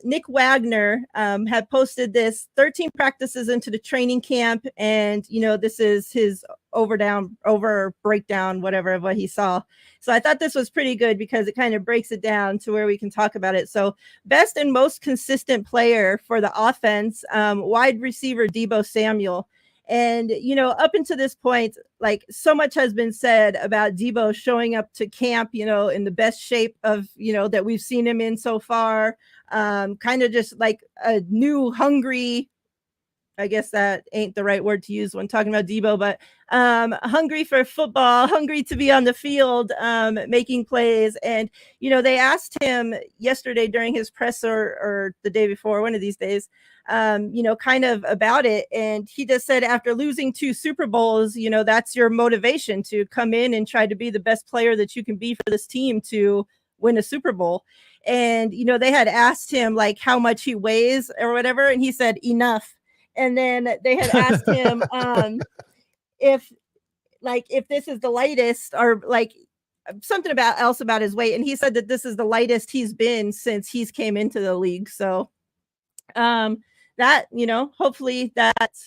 Nick Wagner had posted this 13 practices into the training camp, and this is his over breakdown, whatever, of what he saw. So I thought this was pretty good because it kind of breaks it down to where we can talk about it. So best and most consistent player for the offense, wide receiver Deebo Samuel. And, up until this point, like so much has been said about Deebo showing up to camp, in the best shape of, that we've seen him in so far. Kind of just like a new hungry, I guess that ain't the right word to use when talking about Deebo, but hungry for football, hungry to be on the field, making plays. And, they asked him yesterday during his presser or the day before, one of these days, kind of about it. And he just said after losing 2 Super Bowls, that's your motivation to come in and try to be the best player that you can be for this team to win a Super Bowl. And, they had asked him like how much he weighs or whatever. And he said, enough. And then they had asked him if this is the lightest or like something else about his weight. And he said that this is the lightest he's been since he's came into the league. So that, hopefully that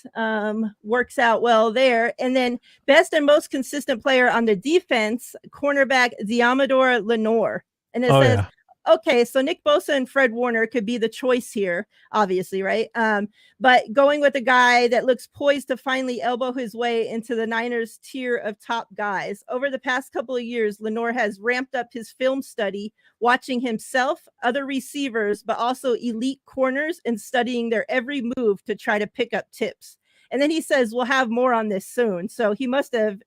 works out well there. And then best and most consistent player on the defense, cornerback Diamador Lenore. And it says, okay, so Nick Bosa and Fred Warner could be the choice here, obviously, right? But going with a guy that looks poised to finally elbow his way into the Niners tier of top guys. Over the past couple of years, Lenore has ramped up his film study, watching himself, other receivers, but also elite corners and studying their every move to try to pick up tips. And then he says, we'll have more on this soon. So he must have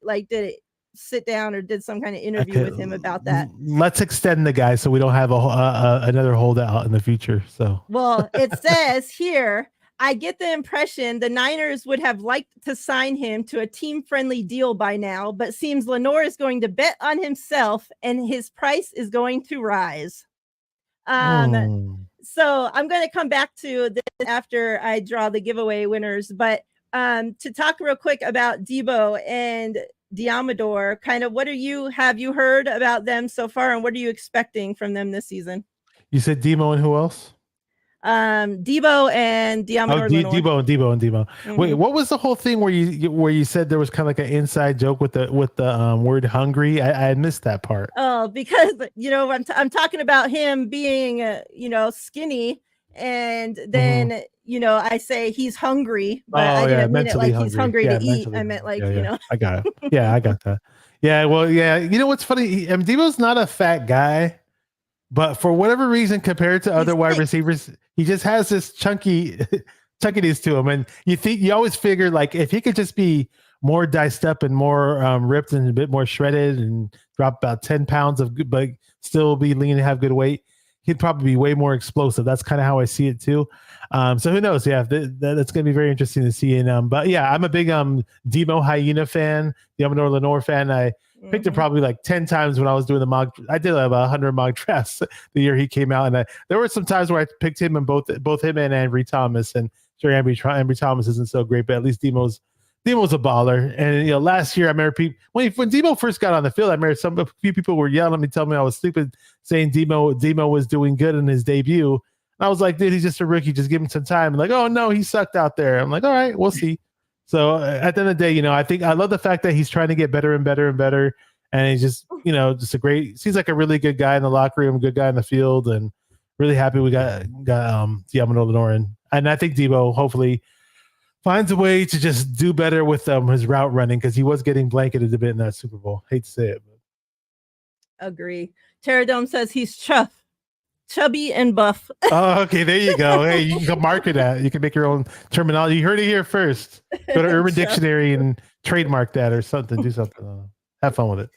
sit down or did some kind of interview with him about that. Let's extend the guy so we don't have another holdout in the future. So, well, it says here, I get the impression the Niners would have liked to sign him to a team-friendly deal by now, but seems Lenore is going to bet on himself and his price is going to rise. So I'm going to come back to this after I draw the giveaway winners, but to talk real quick about Deebo and Diamador, kind of what have you heard about them so far, and what are you expecting from them this season? You said Deebo and who else? Deebo and Diamador. Deebo and Deebo. Mm-hmm. Wait, what was the whole thing where you said there was kind of like an inside joke with the word hungry? I missed that part. Oh, because I'm talking about him being skinny, and then I say he's hungry, but I didn't mean it like he's hungry to eat. I meant like I got it. Yeah, I got that. Yeah, well, yeah. You know what's funny? Deebo's not a fat guy, but for whatever reason, compared to other wide receivers, he just has this chunkiness to him. And you always figure like if he could just be more diced up and more ripped and a bit more shredded and drop about 10 pounds but still be lean and have good weight, he'd probably be way more explosive. That's kind of how I see it too. So who knows? Yeah, that's going to be very interesting to see. And but yeah, I'm a big Deebo Hyena fan, the Lenore fan. I picked him probably like 10 times when I was doing the mock. I did about 100 mock drafts the year he came out, and there were some times where I picked him and both him and Ambry Thomas. And sure, Ambry Thomas isn't so great, but at least Deebo's a baller. And last year I remember when Deebo first got on the field, I remember a few people were yelling at me, telling me I was stupid, saying Deebo was doing good in his debut. And I was like, dude, he's just a rookie. Just give him some time. And like, oh no, he sucked out there. I'm like, all right, we'll see. So at the end of the day, I think I love the fact that he's trying to get better and better and better. And he's just, seems like a really good guy in the locker room, good guy in the field, and really happy we got Diamador Lenore in. And I think Deebo hopefully finds a way to just do better with his route running, because he was getting blanketed a bit in that Super Bowl. Hate to say it. But. Agree. Terradome says he's chubby and buff. Oh, okay. There you go. Hey, you can market that. You can make your own terminology. You heard it here first. Go to Urban Dictionary and trademark that or something. Do something. Have fun with it.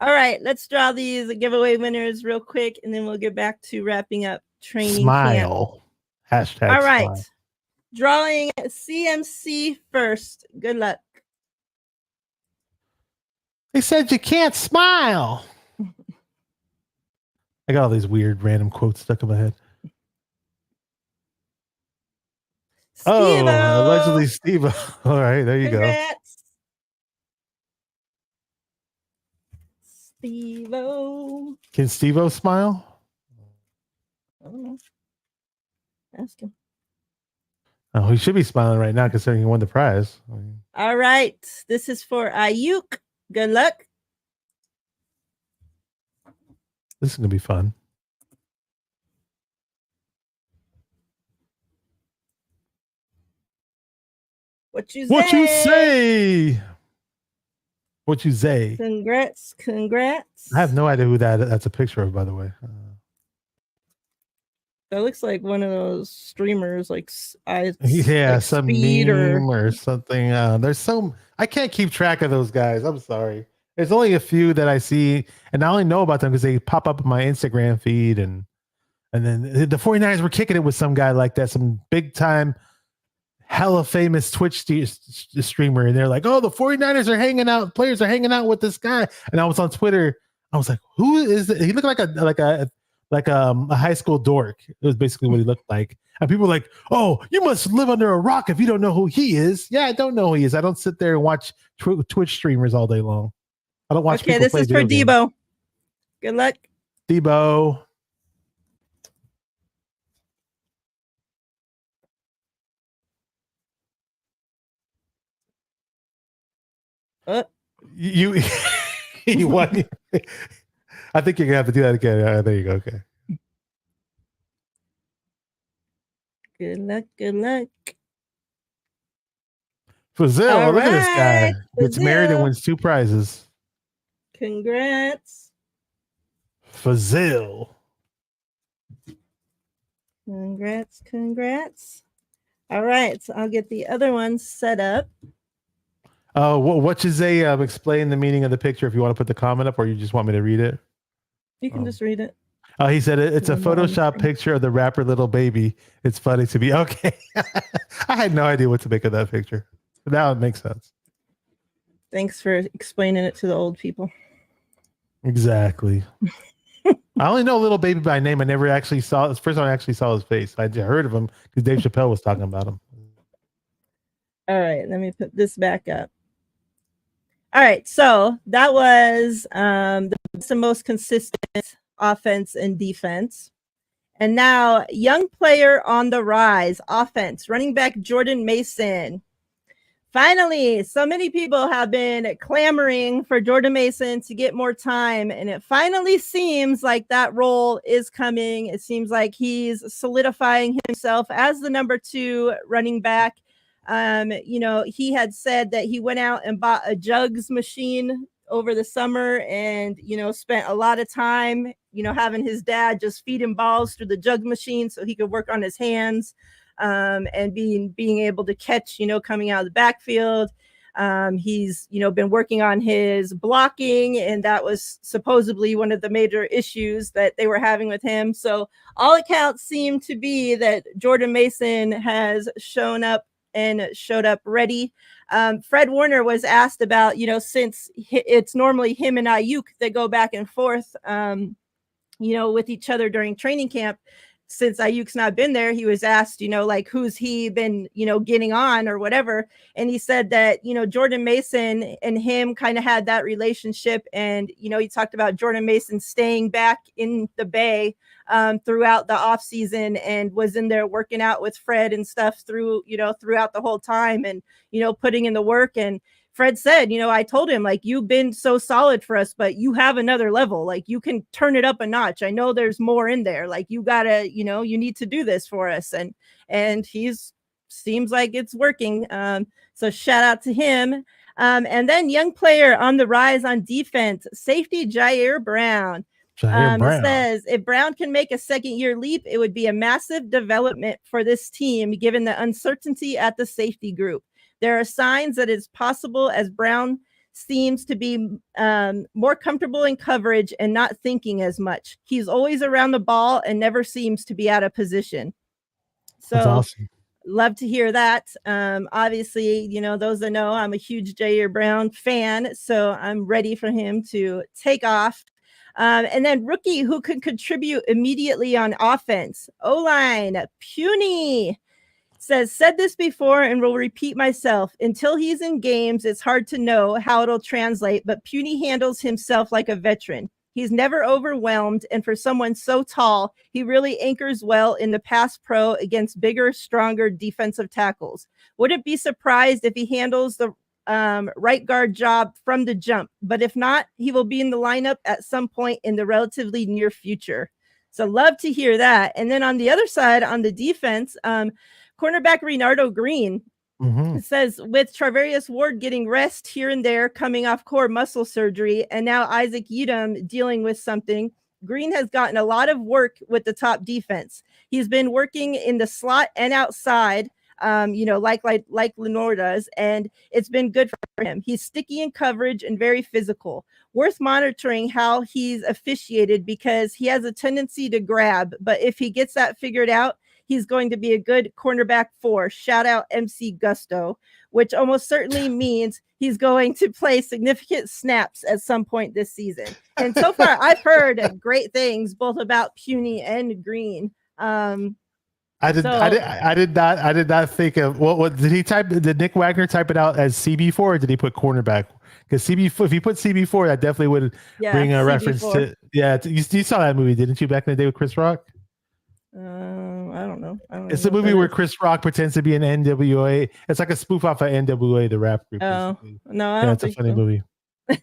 All right. Let's draw these giveaway winners real quick, and then we'll get back to wrapping up training Smile. camp. Hashtag All right. smile. Drawing CMC first. Good luck. They said you can't smile. I got all these weird random quotes stuck in my head. Steve-O. Oh, allegedly Steve. All right, there you Congrats. Steve-O. Can Steve-O smile? I don't know. Ask him. Oh, he should be smiling right now considering he won the prize. All right. This is for Aiyuk. Good luck. This is going to be fun. What you say? What you say? What you say? Congrats. Congrats. I have no idea who that's a picture of, by the way. That looks like one of those streamers, like yeah, like some Speed meme or something. There's some. I can't keep track of those guys. I'm sorry. There's only a few that I see, and I only know about them because they pop up in my Instagram feed, and then the 49ers were kicking it with some guy like that, some big time, hella famous Twitch streamer, and they're like, "Oh, the 49ers are hanging out. Players are hanging out with this guy." And I was on Twitter. I was like, "Who is it?" He looked like a high school dork. It was basically what he looked like. And people were like, "Oh, you must live under a rock if you don't know who he is." Yeah, I don't know who he is. I don't sit there and watch Twitch streamers all day long. I don't watch. Okay, this is for Debo. Good luck, Debo. You you won. I think you're gonna have to do that again. There you go. Okay. Good luck. Good luck. Fazil, look at this guy. Gets Fazil. married and wins 2 prizes. Congrats. Fazil. Congrats. Congrats. All right, so I'll get the other one set up. What you say? Explain the meaning of the picture if you want to put the comment up, or you just want me to read it. You can just read it. He said it's a Photoshop picture of the rapper Little Baby. It's funny to be okay. I had no idea what to make of that picture. Now it makes sense. Thanks for explaining it to the old people. Exactly. I only know Little Baby by name. I never actually saw. It's the first time I actually saw his face. I heard of him because Dave Chappelle was talking about him. All right, let me put this back up. All right, so that was the most consistent offense and defense. And now, young player on the rise, offense, running back Jordan Mason. Finally, so many people have been clamoring for Jordan Mason to get more time, and it finally seems like that role is coming. It seems like he's solidifying himself as the number 2 running back. He had said that he went out and bought a jugs machine over the summer and, spent a lot of time, having his dad just feed him balls through the jug machine so he could work on his hands. And being able to catch, coming out of the backfield. He's, been working on his blocking, and that was supposedly one of the major issues that they were having with him. So all accounts seem to be that Jordan Mason has shown up and showed up ready. Fred Warner was asked about, since it's normally him and Aiyuk that go back and forth, with each other during training camp. Since Aiyuk's not been there, he was asked, who's he been, getting on or whatever. And he said that, Jordan Mason and him kind of had that relationship. And, he talked about Jordan Mason staying back in the Bay throughout the off season and was in there working out with Fred and stuff throughout the whole time and, putting in the work. And Fred said, I told him, like, you've been so solid for us, but you have another level. Like, you can turn it up a notch. I know there's more in there. Like, you gotta, you need to do this for us. And seems like it's working. So shout out to him. And then young player on the rise on defense, safety Jair Brown. It says if Brown can make a second-year leap, it would be a massive development for this team, given the uncertainty at the safety group. There are signs that it's possible as Brown seems to be more comfortable in coverage and not thinking as much. He's always around the ball and never seems to be out of position. That's So awesome. love to hear that. Obviously, those that know, I'm a huge Jair Brown fan, so I'm ready for him to take off. And then rookie who can contribute immediately on offense. O-line, Puny said this before and will repeat myself. Until he's in games, it's hard to know how it'll translate, but Puny handles himself like a veteran. He's never overwhelmed, and for someone so tall, he really anchors well in the pass pro against bigger, stronger defensive tackles. Wouldn't be surprised if he handles the right guard job from the jump, but if not, he will be in the lineup at some point in the relatively near future. So love to hear that. And then on the other side, on the defense, cornerback Renardo Green. It says with Charvarius Ward getting rest here and there, coming off core muscle surgery, and now Isaac Yiadom dealing with something, Green has gotten a lot of work with the top defense. He's been working in the slot and outside, like Lenore does, and it's been good for him. He's sticky in coverage and very physical. Worth monitoring how he's officiated because he has a tendency to grab, but if he gets that figured out, he's going to be a good cornerback 4. Shout out MC Gusto, which almost certainly means he's going to play significant snaps at some point this season. And so far, I've heard great things both about Puny and Green. I did not think of what did he type? Did Nick Wagner type it out as CB4 or did he put cornerback? Because CB4, if he put CB4, that definitely would bring a CB4 reference to you saw that movie, didn't you, back in the day with Chris Rock? I don't know. It's a movie where Chris Rock pretends to be an NWA. It's like a spoof off of NWA, the rap group. Oh, basically. No, I don't it's think a funny so. movie.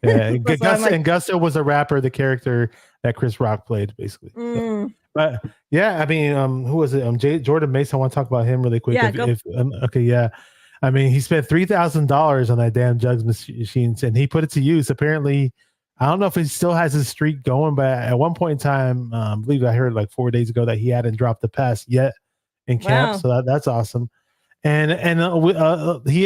Yeah, and Gusto was a rapper, the character that Chris Rock played, basically. So, but yeah, I mean, who was it? Jordan Mason. I want to talk about him really quick. Yeah, I mean, he spent $3,000 on that damn jugs machines, and he put it to use. Apparently, I don't know if he still has his streak going, but at one point in time, I believe I heard like 4 days ago that he hadn't dropped the pass yet in camp. Wow. So that's awesome. And he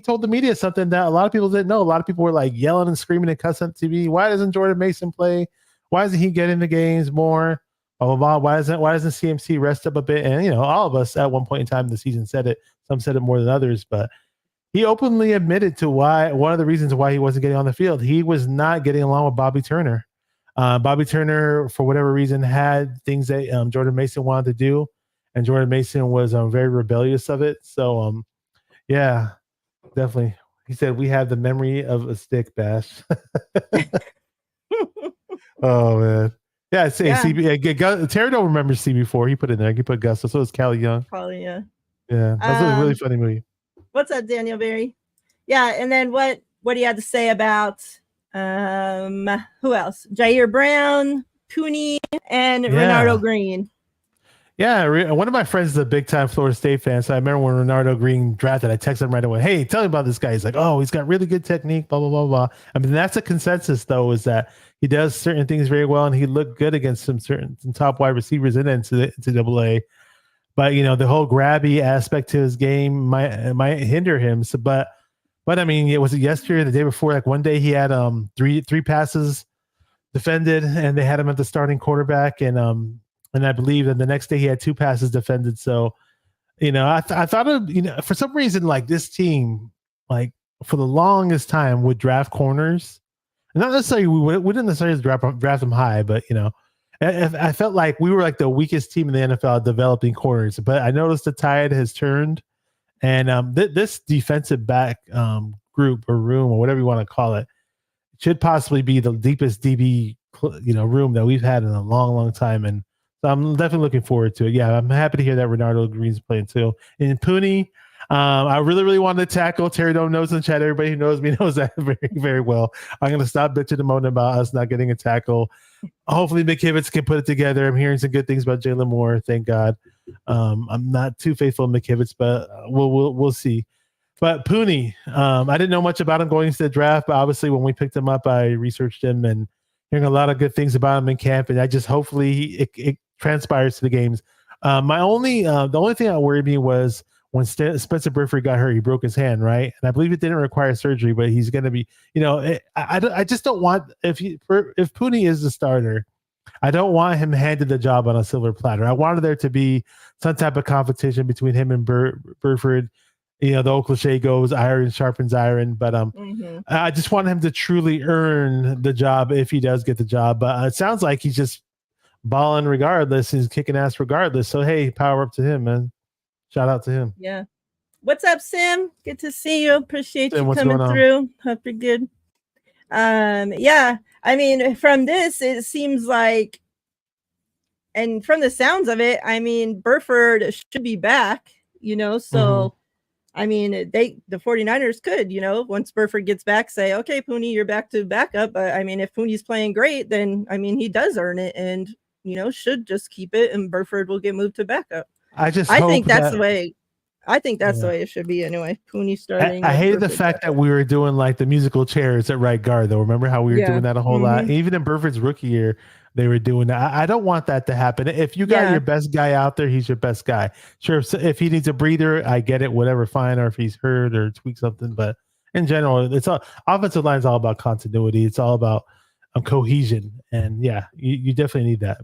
told the media something that a lot of people didn't know. A lot of people were like yelling and screaming and cussing at TV. Why doesn't Jordan Mason play? Why doesn't he get into games more? Blah, blah, blah. Why doesn't CMC rest up a bit? And all of us at one point in time in the season said it. Some said it more than others, but he openly admitted to one of the reasons why he wasn't getting on the field. He was not getting along with Bobby Turner. Bobby Turner, for whatever reason, had things that Jordan Mason wanted to do, and Jordan Mason was very rebellious of it. So, yeah, definitely. He said, we have the memory of a stick, Bash. Oh, man. Yeah, Terry don't remember CB4. He put it in there. He put Gusto. So it's Callie Young. Probably, yeah. Yeah, that's a really funny movie. What's up, Daniel Berry? Yeah, and then what do you have to say about who else? Jair Brown, Puny, and Renardo Green. Yeah, one of my friends is a big time Florida State fan. So I remember when Renardo Green drafted, I texted him right away. Hey, tell me about this guy. He's like, oh, he's got really good technique, blah, blah, blah, blah. I mean, that's a consensus, though, is that he does certain things very well, and he looked good against some top wide receivers in NCAA. But the whole grabby aspect to his game might hinder him. So, but I mean, it was yesterday, the day before. Like one day he had three passes defended, and they had him at the starting quarterback, and I believe that the next day he had 2 passes defended. So, I thought of for some reason, like this team, like for the longest time would draft corners, and not necessarily we wouldn't necessarily draft them high, but I felt like we were like the weakest team in the NFL at developing corners, but I noticed the tide has turned, and this defensive back group or room or whatever you want to call it should possibly be the deepest DB room that we've had in a long, long time, and so I'm definitely looking forward to it. Yeah, I'm happy to hear that Renardo Green's playing too. And Puny, I really, really wanted to tackle. Terry Dome knows in the chat. Everybody who knows me knows that very, very well. I'm going to stop bitching and moaning about us not getting a tackle. Hopefully McKivitz can put it together. I'm hearing some good things about Jalen Moore. Thank God. I'm not too faithful to McKivitz, but we'll see. But Puny, I didn't know much about him going into the draft, but obviously when we picked him up, I researched him and hearing a lot of good things about him in camp, and I just hopefully it transpires to the games. The only thing that worried me was when Spencer Burford got hurt, he broke his hand, right? And I believe it didn't require surgery, but he's going to be, I just don't want if Puny is the starter, I don't want him handed the job on a silver platter. I wanted there to be some type of competition between him and Burford. You know, the old cliche goes, iron sharpens iron. But I just want him to truly earn the job if he does get the job. But it sounds like he's just balling regardless. He's kicking ass regardless. So, hey, power up to him, man. Shout out to him. Yeah. What's up, Sim? Good to see you. Appreciate Sim, you what's coming going on? through. Hope you're good. Yeah. I mean, from this, it seems like, and from the sounds of it, I mean, Burford should be back, you know, so I mean, the 49ers could, you know, once Burford gets back, say, okay, Pooney, you're back to backup. But I mean, if Pooney's playing great, then I mean, he does earn it and, you know, should just keep it and Burford will get moved to backup. I think that's the way. I think that's the way it should be anyway. Pooney starting. I hated the fact that we were doing like the musical chairs at right guard, though. Remember how we were doing that a whole lot? Even in Burford's rookie year, they were doing that. I don't want that to happen. If you got your best guy out there, he's your best guy. Sure, if he needs a breather, I get it, whatever, fine. Or if he's hurt or tweaked something. But in general, it's all offensive line is all about continuity. It's all about cohesion. And yeah, you definitely need that.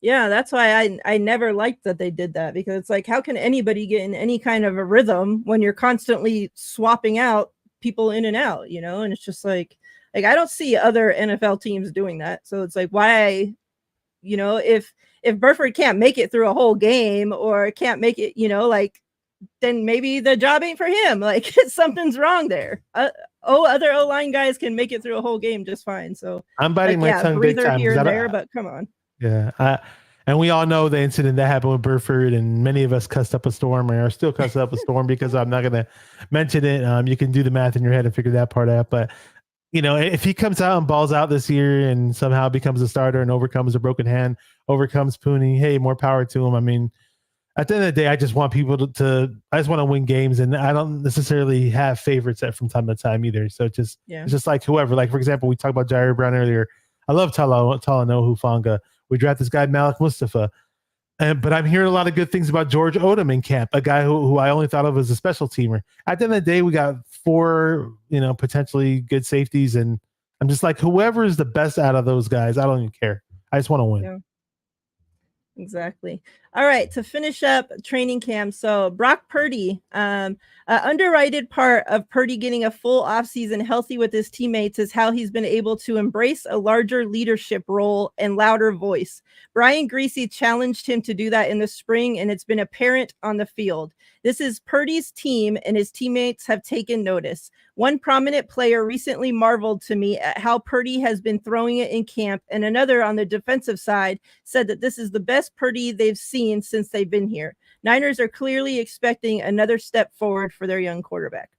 Yeah, that's why I never liked that they did that, because it's like, how can anybody get in any kind of a rhythm when you're constantly swapping out people in and out, you know? And it's just like I don't see other NFL teams doing that. So it's like, why, you know, if Burford can't make it through a whole game or can't make it, you know, like, then maybe the job ain't for him. Like something's wrong there. Other O-line guys can make it through a whole game just fine. So I'm biting my tongue big time. Here and there, but come on. Yeah. And we all know the incident that happened with Burford, and many of us cussed up a storm or are still cussing up a storm because I'm not going to mention it. You can do the math in your head and figure that part out. But, you know, if he comes out and balls out this year and somehow becomes a starter and overcomes a broken hand, overcomes Pooney, hey, more power to him. I mean, at the end of the day, I just want people I just want to win games, and I don't necessarily have favorites from time to time either. So it's just like whoever, like, for example, we talked about Jair Brown earlier. I love Talanoa Hufanga. We draft this guy, Malik Mustafa. But I'm hearing a lot of good things about George Odom in camp, a guy who I only thought of as a special teamer. At the end of the day, we got 4, you know, potentially good safeties. And I'm just like, whoever is the best out of those guys, I don't even care. I just want to win. Yeah. Exactly. All right, to finish up training camp. So Brock Purdy, underrated part of Purdy getting a full offseason healthy with his teammates is how he's been able to embrace a larger leadership role and louder voice. Brian Griese challenged him to do that in the spring, and it's been apparent on the field. This is Purdy's team, and his teammates have taken notice. One prominent player recently marveled to me at how Purdy has been throwing it in camp, and another on the defensive side said that this is the best Purdy they've seen since they've been here. Niners are clearly expecting another step forward for their young quarterback.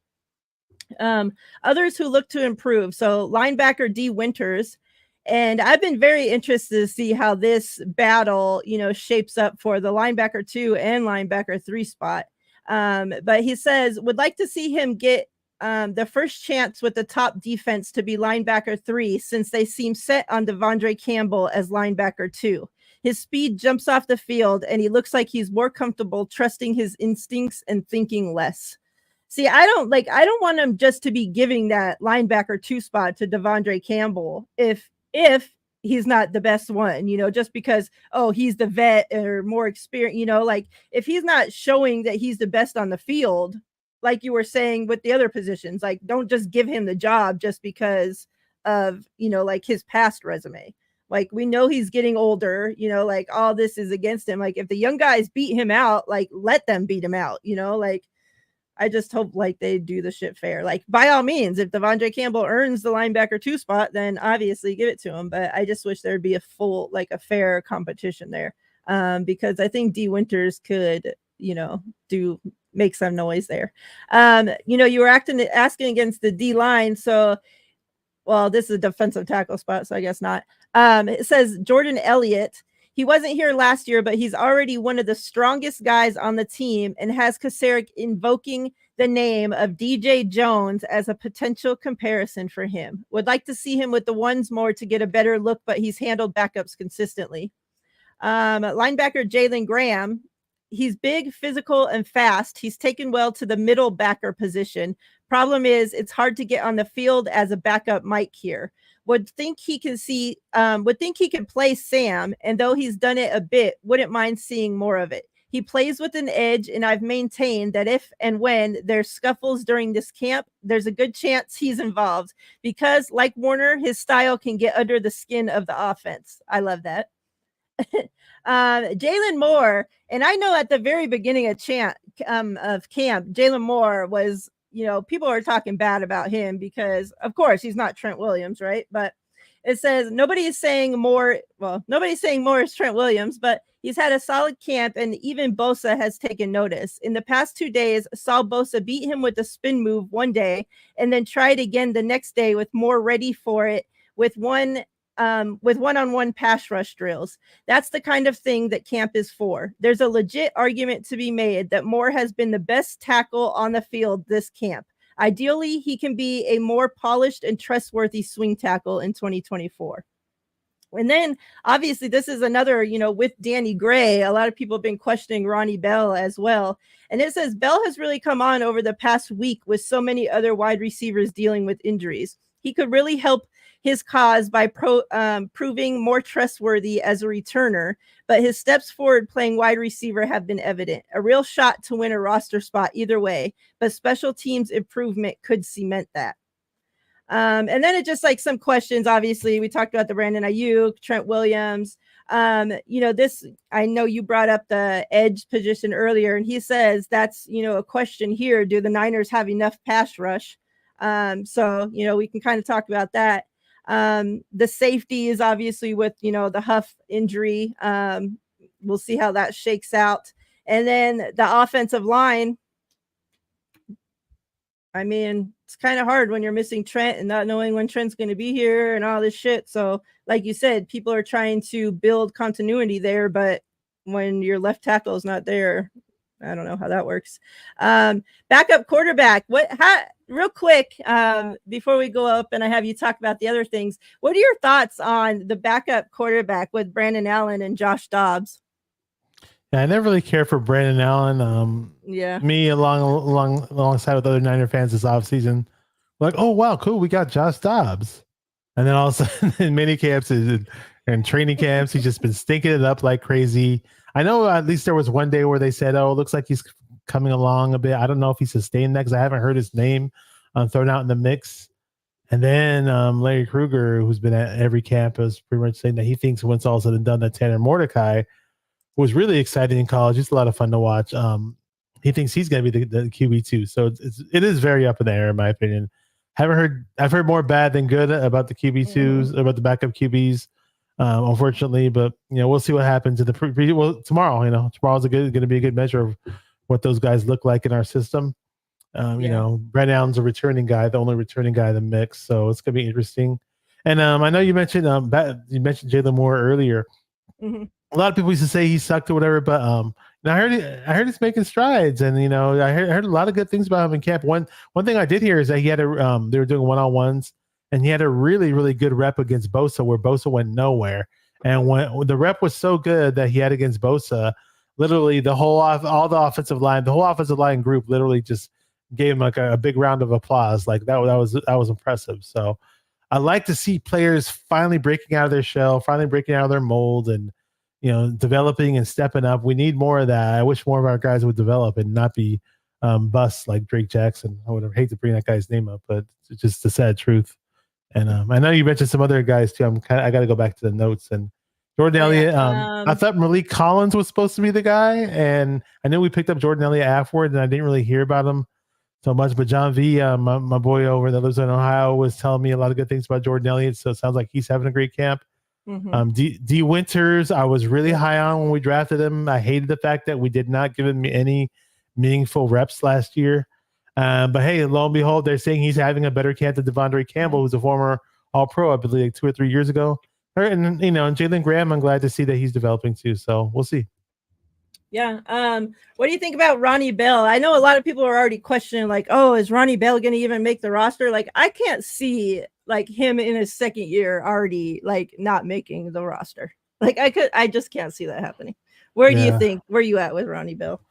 Others who look to improve. So linebacker D. Winters. And I've been very interested to see how this battle, you know, shapes up for the linebacker 2 and linebacker 3 spot. But he says, would like to see him get the first chance with the top defense to be linebacker 3, since they seem set on Devondre Campbell as linebacker 2. His speed jumps off the field, and he looks like he's more comfortable trusting his instincts and thinking less. See, I don't want him just to be giving that linebacker 2 spot to Devondre Campbell if he's not the best one, you know, just because, oh, he's the vet or more experienced, you know, like if he's not showing that he's the best on the field, like you were saying with the other positions, like don't just give him the job just because of, you know, like his past resume. Like we know he's getting older, you know, like all this is against him. Like if the young guys beat him out, like let them beat him out, you know, like I just hope like they do the shit fair. Like by all means, if Devondre Campbell earns the linebacker 2 spot, then obviously give it to him. But I just wish there'd be a full, like a fair competition there. Because I think D. Winters could, you know, make some noise there. You know, you were asking against the D line. So, well, this is a defensive tackle spot, so I guess not. It says Jordan Elliott. He wasn't here last year, but he's already one of the strongest guys on the team and has Kasarik invoking the name of DJ Jones as a potential comparison for him. Would like to see him with the ones more to get a better look, but he's handled backups consistently. Linebacker Jalen Graham. He's big, physical, and fast. He's taken well to the middle backer position. Problem is, it's hard to get on the field as a backup Mike here. Would think he can play Sam, and though he's done it a bit, wouldn't mind seeing more of it. He plays with an edge, and I've maintained that if and when there's scuffles during this camp, there's a good chance he's involved because, like Warner, his style can get under the skin of the offense. I love that. Jalen Moore, and I know at the very beginning of camp, Jalen Moore was, people are talking bad about him because, of course, he's not Trent Williams, right? But it says nobody's saying more is Trent Williams, but he's had a solid camp, and even Bosa has taken notice. In the past 2 days, saw Bosa beat him with a spin move one day, and then try it again the next day with more ready for it with one-on-one pass rush drills. That's the kind of thing that camp is for. There's a legit argument to be made that Moore has been the best tackle on the field this camp. Ideally, he can be a more polished and trustworthy swing tackle in 2024. And then, obviously, this is another, with Danny Gray, a lot of people have been questioning Ronnie Bell as well. And it says Bell has really come on over the past week with so many other wide receivers dealing with injuries. He could really help his cause by proving more trustworthy as a returner, but his steps forward playing wide receiver have been evident. A real shot to win a roster spot either way, but special teams improvement could cement that. And then it just like some questions. Obviously, we talked about the Brandon Aiyuk, Trent Williams. This, I know you brought up the edge position earlier, and he says that's, a question here. Do the Niners have enough pass rush? So, we can kind of talk about that. The safety is obviously with, the Huff injury. We'll see how that shakes out. And then the offensive line. I mean, it's kind of hard when you're missing Trent and not knowing when Trent's going to be here and all this shit. So, like you said, people are trying to build continuity there, but when your left tackle is not there, I don't know how that works. Backup quarterback. Real quick, before we go up and I have you talk about the other things, what are your thoughts on the backup quarterback with Brandon Allen and Josh Dobbs? Yeah, I never really cared for Brandon Allen. Me alongside with other Niner fans this offseason, like, oh wow, cool, we got Josh Dobbs. And then all of a sudden in mini camps and training camps, he's just been stinking it up like crazy. I know at least there was one day where they said, oh, it looks like he's coming along a bit. I don't know if he sustained that because I haven't heard his name thrown out in the mix. And then Larry Krueger, who's been at every camp, is pretty much saying that he thinks once all said and done that Tanner Mordecai was really exciting in college. It's a lot of fun to watch. He thinks he's going to be the QB2. So it is very up in the air, in my opinion. I've heard more bad than good about the QB2s, about the backup QBs, unfortunately. But we'll see what happens in the tomorrow. Tomorrow's going to be a good measure of what those guys look like in our system. Brandon Allen's a returning guy, the only returning guy in the mix, so it's going to be interesting. And I know you mentioned Jalen Moore earlier. Mm-hmm. A lot of people used to say he sucked or whatever, but I heard he's making strides, and I heard a lot of good things about him in camp. One thing I did hear is that he had they were doing one-on-ones, and he had a really, really good rep against Bosa, where Bosa went nowhere. And when the rep was so good that he had against Bosa, literally all the offensive line group literally just gave him like a big round of applause. Like that was impressive. So I like to see players finally breaking out of their shell, finally breaking out of their mold, and developing and stepping up. We need more of that. I wish more of our guys would develop and not be busts like Drake Jackson. I would hate to bring that guy's name up, but it's just the sad truth. And I know you mentioned some other guys too. I got to go back to the notes. And Jordan Elliott. I thought Malik Collins was supposed to be the guy, and I knew we picked up Jordan Elliott afterward, and I didn't really hear about him so much. But John V, my boy over that lives in Ohio, was telling me a lot of good things about Jordan Elliott. So it sounds like he's having a great camp. Mm-hmm. D Winters, I was really high on when we drafted him. I hated the fact that we did not give him any meaningful reps last year. But hey, lo and behold, they're saying he's having a better camp than Devondre Campbell, who's a former All-Pro, I believe, 2 or 3 years ago. And Jalen Graham, I'm glad to see that he's developing too. So we'll see. Yeah. What do you think about Ronnie Bell? I know a lot of people are already questioning, like, oh, is Ronnie Bell going to even make the roster? Like, I can't see like him in his second year already like not making the roster. Like I just can't see that happening. Where do you think? Where you at with Ronnie Bell?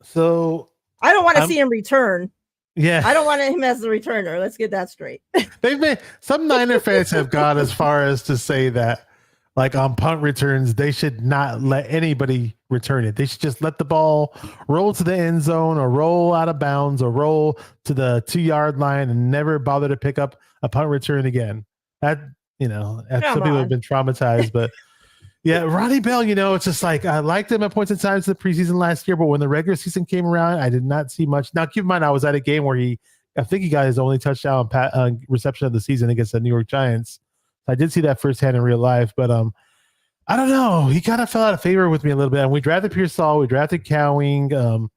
So I don't want to see him return. Yeah. I don't want him as the returner. Let's get that straight. They've been some Niner fans have gone as far as to say that, like on punt returns, they should not let anybody return it. They should just let the ball roll to the end zone or roll out of bounds or roll to the 2-yard line and never bother to pick up a punt return again. That, some people have been traumatized, but yeah, Ronnie Bell, it's just like I liked him at points in time to the preseason last year, but when the regular season came around, I did not see much. Now, keep in mind, I was at a game where I think he got his only touchdown reception of the season against the New York Giants. I did see that firsthand in real life, but I don't know. He kind of fell out of favor with me a little bit. And we drafted Pearsall, we drafted Cowing.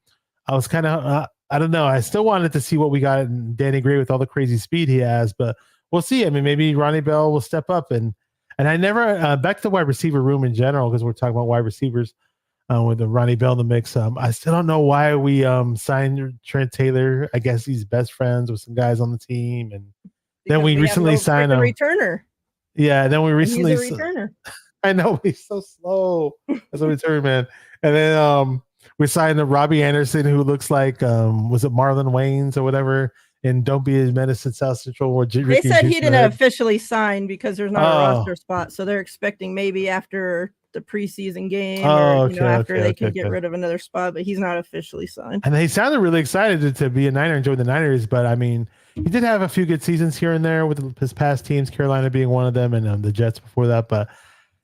I was kind of, I don't know. I still wanted to see what we got in Danny Gray with all the crazy speed he has, but we'll see. I mean, maybe Ronnie Bell will step up and I never back to the wide receiver room in general because we're talking about wide receivers with the Ronnie Bell in the mix. I still don't know why we signed Trent Taylor. I guess he's best friends with some guys on the team, and then we recently signed a returner. Yeah, then we recently. He's a returner. I know he's so slow as a return man, and then we signed a Robbie Anderson who looks like was it Marlon Wayans or whatever. And Don't Be a Menace in South Central. Where they said he didn't officially sign because there's not a roster spot. So they're expecting maybe after the preseason game or after they can get rid of another spot, but he's not officially signed. And he sounded really excited to be a Niner and join the Niners. But I mean, he did have a few good seasons here and there with his past teams, Carolina being one of them, and the Jets before that. But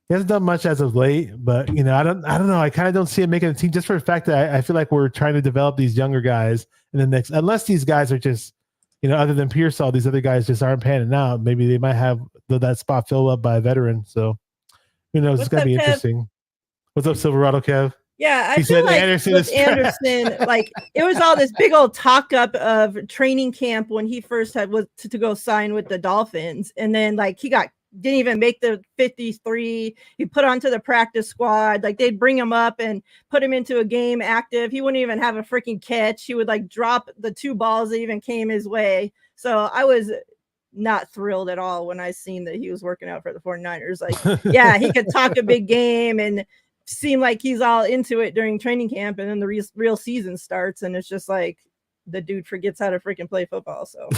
he hasn't done much as of late. But I don't know. I kind of don't see him making a team just for the fact that I feel like we're trying to develop these younger guys in the next, unless these guys are just. Other than Pearsall, these other guys just aren't panning out. Maybe they might have that spot filled up by a veteran. So, who knows? It's going to be interesting. What's up, Silverado Kev? Yeah, I feel like Anderson, like it was all this big old talk up of training camp when he first was to go sign with the Dolphins. And then like he didn't even make the 53. He put onto the practice squad. Like they'd bring him up and put him into a game active. He wouldn't even have a freaking catch. He would like drop the 2 balls that even came his way. So I was not thrilled at all when I seen that he was working out for the 49ers. Like, yeah, he could talk a big game and seem like he's all into it during training camp. And then the real season starts. And it's just like the dude forgets how to freaking play football. So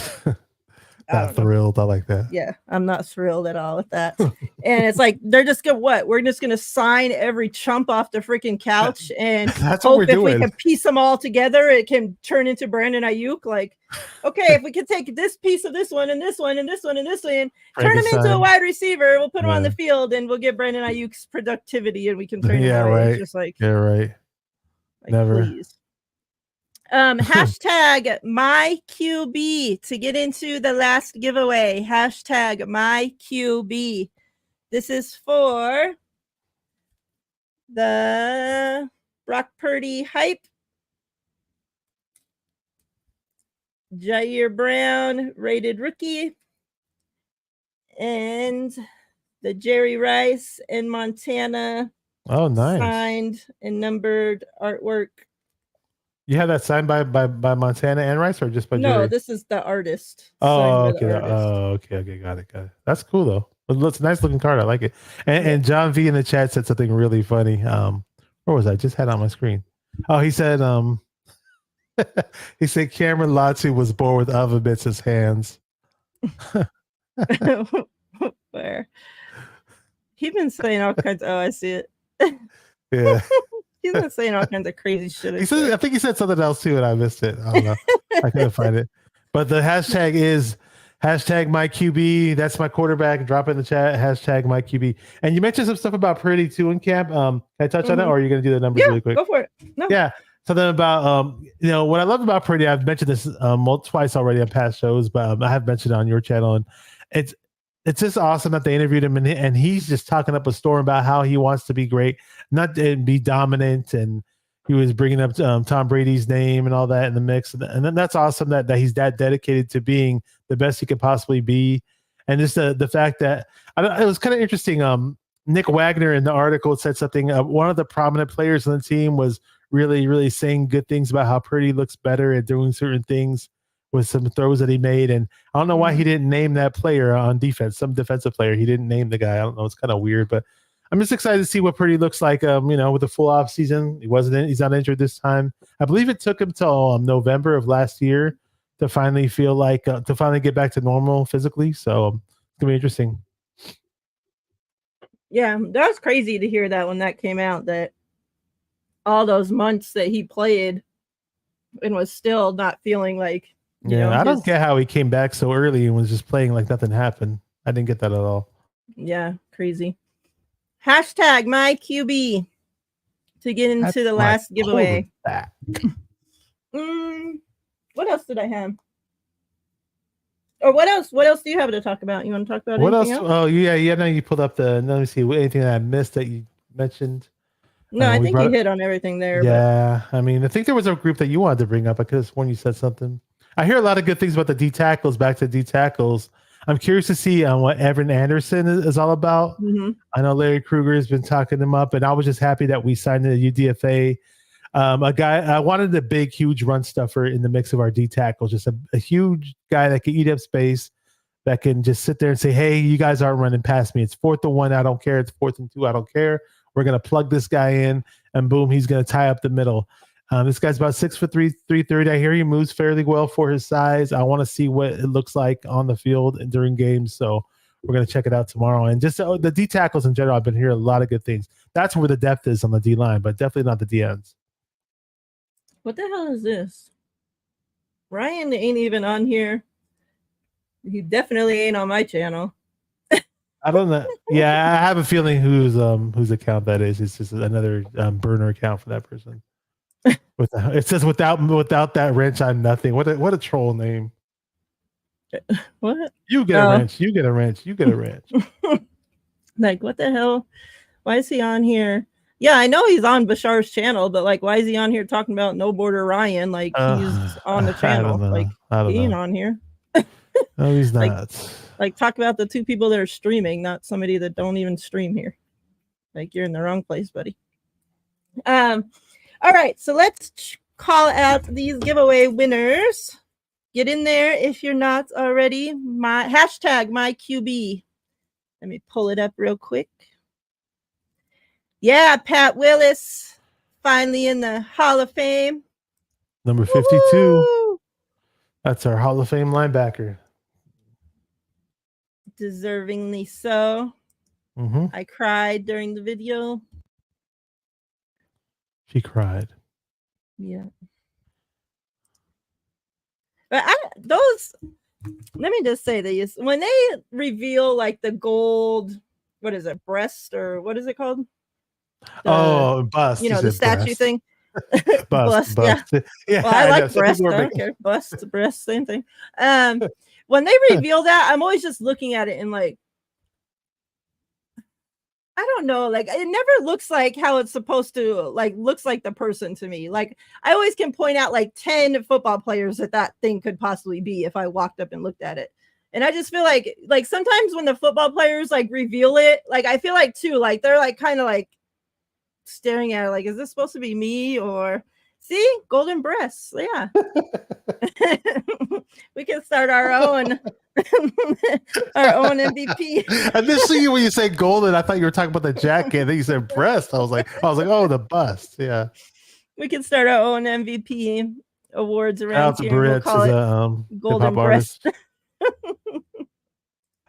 not thrilled. I like that. Yeah, I'm not thrilled at all with that. And it's like they're just gonna we're just gonna sign every chump off the freaking couch and hope if we can piece them all together, it can turn into Brandon Aiyuk. Like, okay, if we can take this piece of this one and this one and this one and this one, turn him into a wide receiver, we'll put him on the field and we'll get Brandon Ayuk's productivity and we can turn him away. Right. It's just like like, never. Please. Hashtag my QB to get into the last giveaway. Hashtag my QB. This is for the Brock Purdy hype. Jair Brown rated rookie. And the Jerry Rice in Montana. Oh, nice. Signed and numbered artwork. You have that signed by Montana and Rice, or just by Jerry? No, this is the artist. Oh, okay. Okay. Got it. That's cool though. It looks a nice looking card. I like it. And John V in the chat said something really funny. Where was I? Just had on my screen. Oh, he said he said Cameron Latu was born with Avabitz's hands. Where? He's been saying all kinds. Oh, I see it. Yeah. He's been saying all kinds of crazy shit. I think he said something else too, and I missed it. I don't know. I couldn't find it. But the hashtag is hashtag my QB. That's my quarterback. Drop it in the chat. Hashtag my QB. And you mentioned some stuff about Purdy too in camp. Can I touch on it, or are you going to do the numbers really quick? Go for it. No. Yeah. Something about what I love about Purdy. I've mentioned this twice already on past shows, but I have mentioned it on your channel, and it's just awesome that they interviewed him and he's just talking up a storm about how he wants to be great, not to be dominant. And he was bringing up Tom Brady's name and all that in the mix. And then that's awesome that he's that dedicated to being the best he could possibly be. And just the fact that it was kind of interesting. Nick Wagner in the article said something. One of the prominent players on the team was really, really saying good things about how Purdy looks better at doing certain things with some throws that he made. And I don't know why he didn't name that player on defense, some defensive player. He didn't name the guy. I don't know. It's kind of weird, but I'm just excited to see what Purdy looks like, with the full off season. He's not injured this time. I believe it took him till November of last year to finally feel like to finally get back to normal physically. So it's gonna be interesting. Yeah, that was crazy to hear that when that came out, that all those months that he played and was still not feeling like, you know, I don't get how he came back so early and was just playing like nothing happened. I didn't get that at all. Yeah, crazy. Hashtag my QB to get into the last giveaway. What else did I have? Or what else? What else do you have to talk about? You want to talk about anything else? Oh yeah. No, you pulled up the. Let me see. Anything that I missed that you mentioned? No, I think you hit on everything there. Yeah, but I mean, I think there was a group that you wanted to bring up. I could have sworn you said something. I hear a lot of good things about the D tackles. Back to D tackles. I'm curious to see what Evan Anderson is all about. Mm-hmm. I know Larry Kruger has been talking him up, and I was just happy that we signed the UDFA. A guy I wanted a big, huge run stuffer in the mix of our D tackles, just a huge guy that can eat up space, that can just sit there and say, "Hey, you guys aren't running past me. It's 4th and 1. I don't care. It's 4th and 2. I don't care. We're gonna plug this guy in, and boom, he's gonna tie up the middle." This guy's about 6'3", 330. I hear he moves fairly well for his size. I want to see what it looks like on the field and during games. So we're gonna check it out tomorrow. And just the D tackles in general, I've been hearing a lot of good things. That's where the depth is on the D line, but definitely not the D ends. What the hell is this? Ryan ain't even on here. He definitely ain't on my channel. I don't know. Yeah, I have a feeling whose account that is. It's just another burner account for that person. It says without that wrench, I'm nothing. What a troll name. What? You get a wrench. You get a wrench. You get a wrench. Like, what the hell? Why is he on here? Yeah, I know he's on Bashar's channel, but like, why is he on here talking about No Border Ryan? Like, he's on the channel. Like, he ain't on here. No, he's not. Like, talk about the two people that are streaming, not somebody that don't even stream here. Like, you're in the wrong place, buddy. All right, so let's call out these giveaway winners. Get in there if you're not already. My hashtag my QB. Let me pull it up real quick. Yeah, Pat Willis, finally in the Hall of Fame. Number 52. Woo-hoo! That's our Hall of Fame linebacker. Deservingly so. Mm-hmm. I cried during the video. She cried. Yeah. But let me just say this. When they reveal like the gold, what is it, breast or what is it called? Bust. You know, the statue breast. thing. Bust. Yeah. Well, I like breast. I don't care. Bust, breast, same thing. When they reveal that, I'm always just looking at it and like, I don't know, like it never looks like how it's supposed to, like looks like the person to me. Like I always can point out like 10 football players that thing could possibly be if I walked up and looked at it. And I just feel like sometimes when the football players like reveal it, like I feel like too, like they're like kind of like staring at it, like, is this supposed to be me? Or see, golden breasts. Yeah. We can start our own MVP. Initially, when you say golden, I thought you were talking about the jacket. Then you said breast. I was like, oh, the bust. Yeah. We can start our own MVP awards around here. We'll call it golden breast.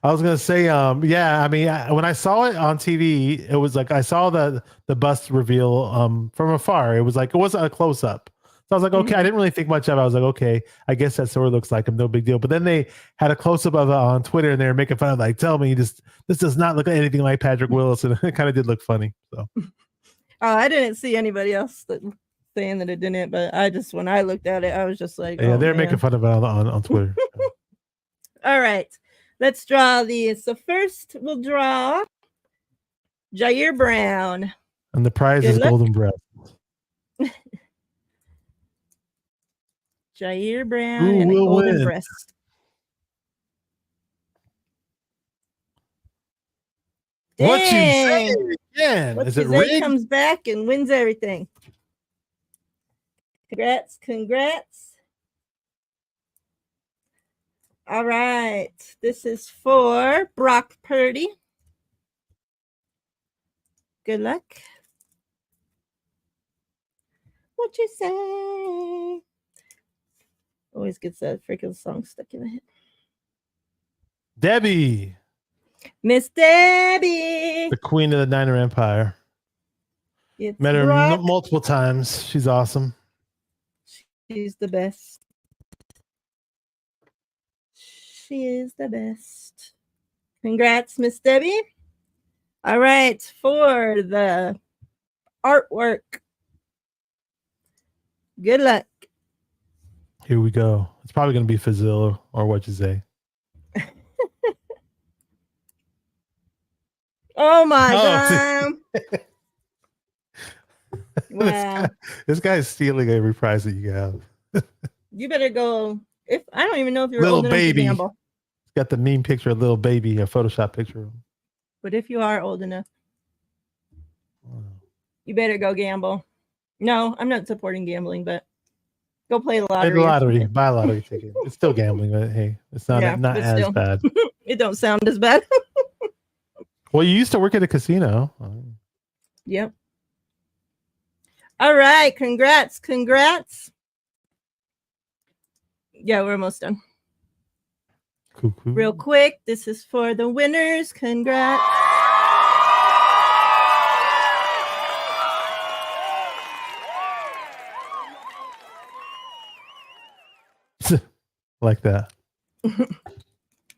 I was gonna say, yeah. I mean, when I saw it on TV, it was like I saw the bust reveal from afar. It was like it wasn't a close up. So I was like, okay, I didn't really think much of it. I was like, okay, I guess that sort of looks like him, no big deal. But then they had a close up of it on Twitter, and they were making fun of like, tell me this does not look anything like Patrick Willis, and it kind of did look funny. So, I didn't see anybody else saying that it didn't, but when I looked at it, I was just like, yeah, they're making fun of it on Twitter. All right. Let's draw these. So first we'll draw Jair Brown. And the prize is golden breast. Jair Brown and a golden breast. What you say again? Is it rigged? Comes back and wins everything. Congrats. All right. This is for Brock Purdy. Good luck. What you say? Always gets that freaking song stuck in the head. Debbie, Miss Debbie. the queen of the Niner Empire. It's Met her Brock. multiple times. She's awesome. She's the best. She is the best. Congrats, Miss Debbie. All right, for the artwork. Good luck. Here we go. It's probably going to be Fazil or what you say. Oh my God. Wow. This guy's stealing every prize that you have. You better go. If I don't even know if you're Little old enough baby. to gamble. Got the meme picture of little baby, a Photoshop picture of him. But if you are old enough, you better go gamble. No, I'm not supporting gambling, but go play the lottery. Play the lottery. Buy a lottery ticket. It's still gambling, but hey, it's not as still. bad. It don't sound as bad. Well, you used to work at a casino. Yep. All right. Congrats. Yeah, we're almost done. Cool. Real quick, this is for the winners. Congrats. Like that.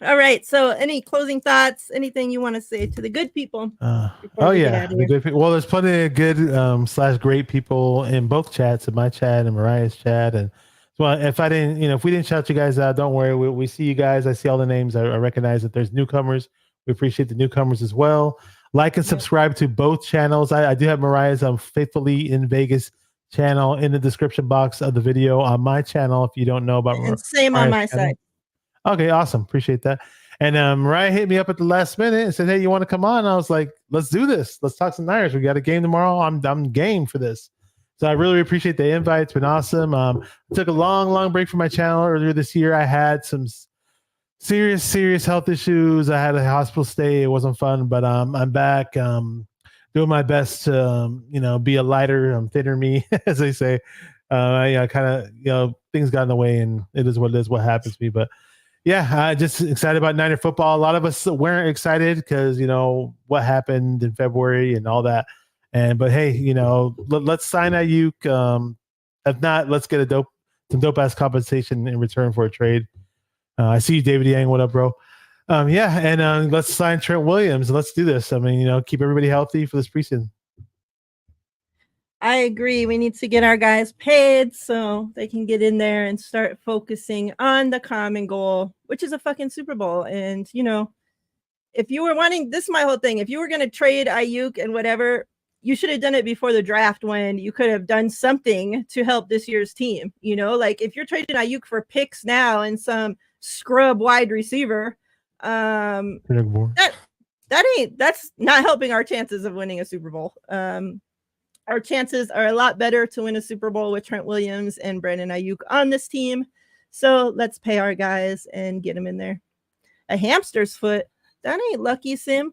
All right. So, any closing thoughts? Anything you want to say to the good people? Well, there's plenty of good / great people in both chats, in my chat and Miriah's chat. And well, if we didn't shout you guys out, don't worry. We see you guys. I see all the names. I recognize that there's newcomers. We appreciate the newcomers as well. Like and subscribe to both channels. I do have Miriah's Faithfully in Vegas channel in the description box of the video on my channel. If you don't know about and same on my side. Okay, awesome. Appreciate that. And Miriah hit me up at the last minute and said, "Hey, you want to come on?" I was like, "Let's do this. Let's talk some Niners. We got a game tomorrow. I'm game for this." So I really appreciate the invite. It's been awesome. I took a long break from my channel earlier this year. I had some serious health issues. I had a hospital stay. It wasn't fun, but I'm back. Doing my best to be a lighter, thinner me, as they say. Things got in the way, and it is what it is. What happens to me, but. Yeah, just excited about Niner football. A lot of us weren't excited because what happened in February and all that. But hey, let's sign Aiyuk. If not, let's get some dope ass compensation in return for a trade. I see you, David Yang. What up, bro? Let's sign Trent Williams. Let's do this. I mean, keep everybody healthy for this preseason. I agree. We need to get our guys paid so they can get in there and start focusing on the common goal, which is a fucking Super Bowl. And, if you were wanting, this is my whole thing. If you were going to trade Aiyuk and whatever, you should have done it before the draft when you could have done something to help this year's team. Like if you're trading Aiyuk for picks now and some scrub wide receiver, that's not helping our chances of winning a Super Bowl. Our chances are a lot better to win a Super Bowl with Trent Williams and Brandon Aiyuk on this team. So let's pay our guys and get them in there. A hamster's foot. That ain't lucky, Sim.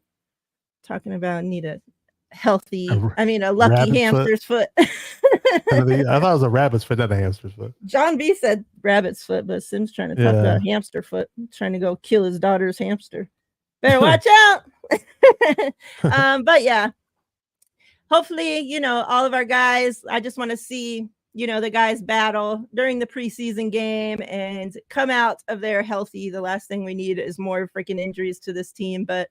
Talking about need a lucky hamster's foot. I thought it was a rabbit's foot, not a hamster's foot. John B said rabbit's foot, but Sim's trying to talk about hamster foot, trying to go kill his daughter's hamster. Better watch out. But yeah. Hopefully, all of our guys, I just want to see, the guys battle during the preseason game and come out of there healthy. The last thing we need is more freaking injuries to this team. But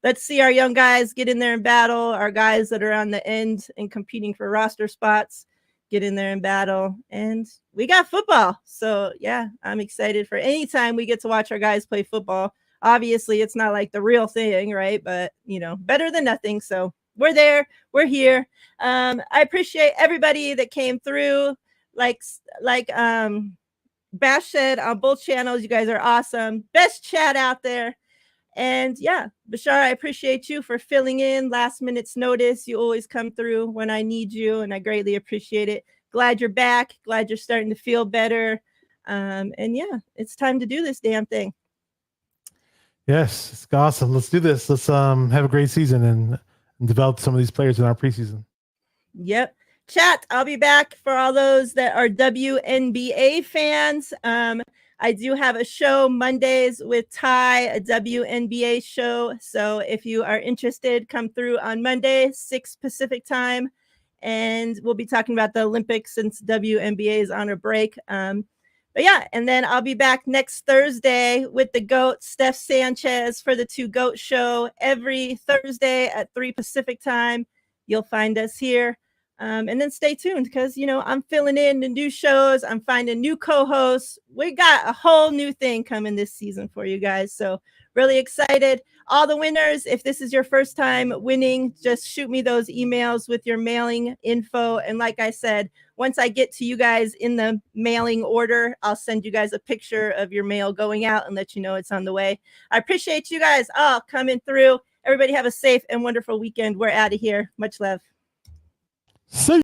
let's see our young guys get in there and battle. Our guys that are on the end and competing for roster spots, get in there and battle. And we got football. So, yeah, I'm excited for any time we get to watch our guys play football. Obviously, it's not like the real thing, right? But, better than nothing. So, we're there. We're here. I appreciate everybody that came through. Like Bash said on both channels, you guys are awesome. Best chat out there. And yeah, Bashar, I appreciate you for filling in last minute's notice. You always come through when I need you, and I greatly appreciate it. Glad you're back. Glad you're starting to feel better. And yeah, it's time to do this damn thing. Yes, it's awesome. Let's do this. Let's have a great season and develop some of these players in our preseason. Yep. Chat, I'll be back for all those that are WNBA fans. I do have a show Mondays with Ty, a WNBA show. So if you are interested, come through on Monday, 6 Pacific time. And we'll be talking about the Olympics since WNBA is on a break. But yeah, and then I'll be back next Thursday with the GOAT, Steph Sanchez, for the Two GOAT show every Thursday at 3 Pacific time. You'll find us here. And then stay tuned because, you know, I'm filling in the new shows. I'm finding new co-hosts. We got a whole new thing coming this season for you guys. So really excited. All the winners, if this is your first time winning, just shoot me those emails with your mailing info. And like I said, once I get to you guys in the mailing order, I'll send you guys a picture of your mail going out and let you know it's on the way. I appreciate you guys all coming through. Everybody have a safe and wonderful weekend. We're out of here. Much love. See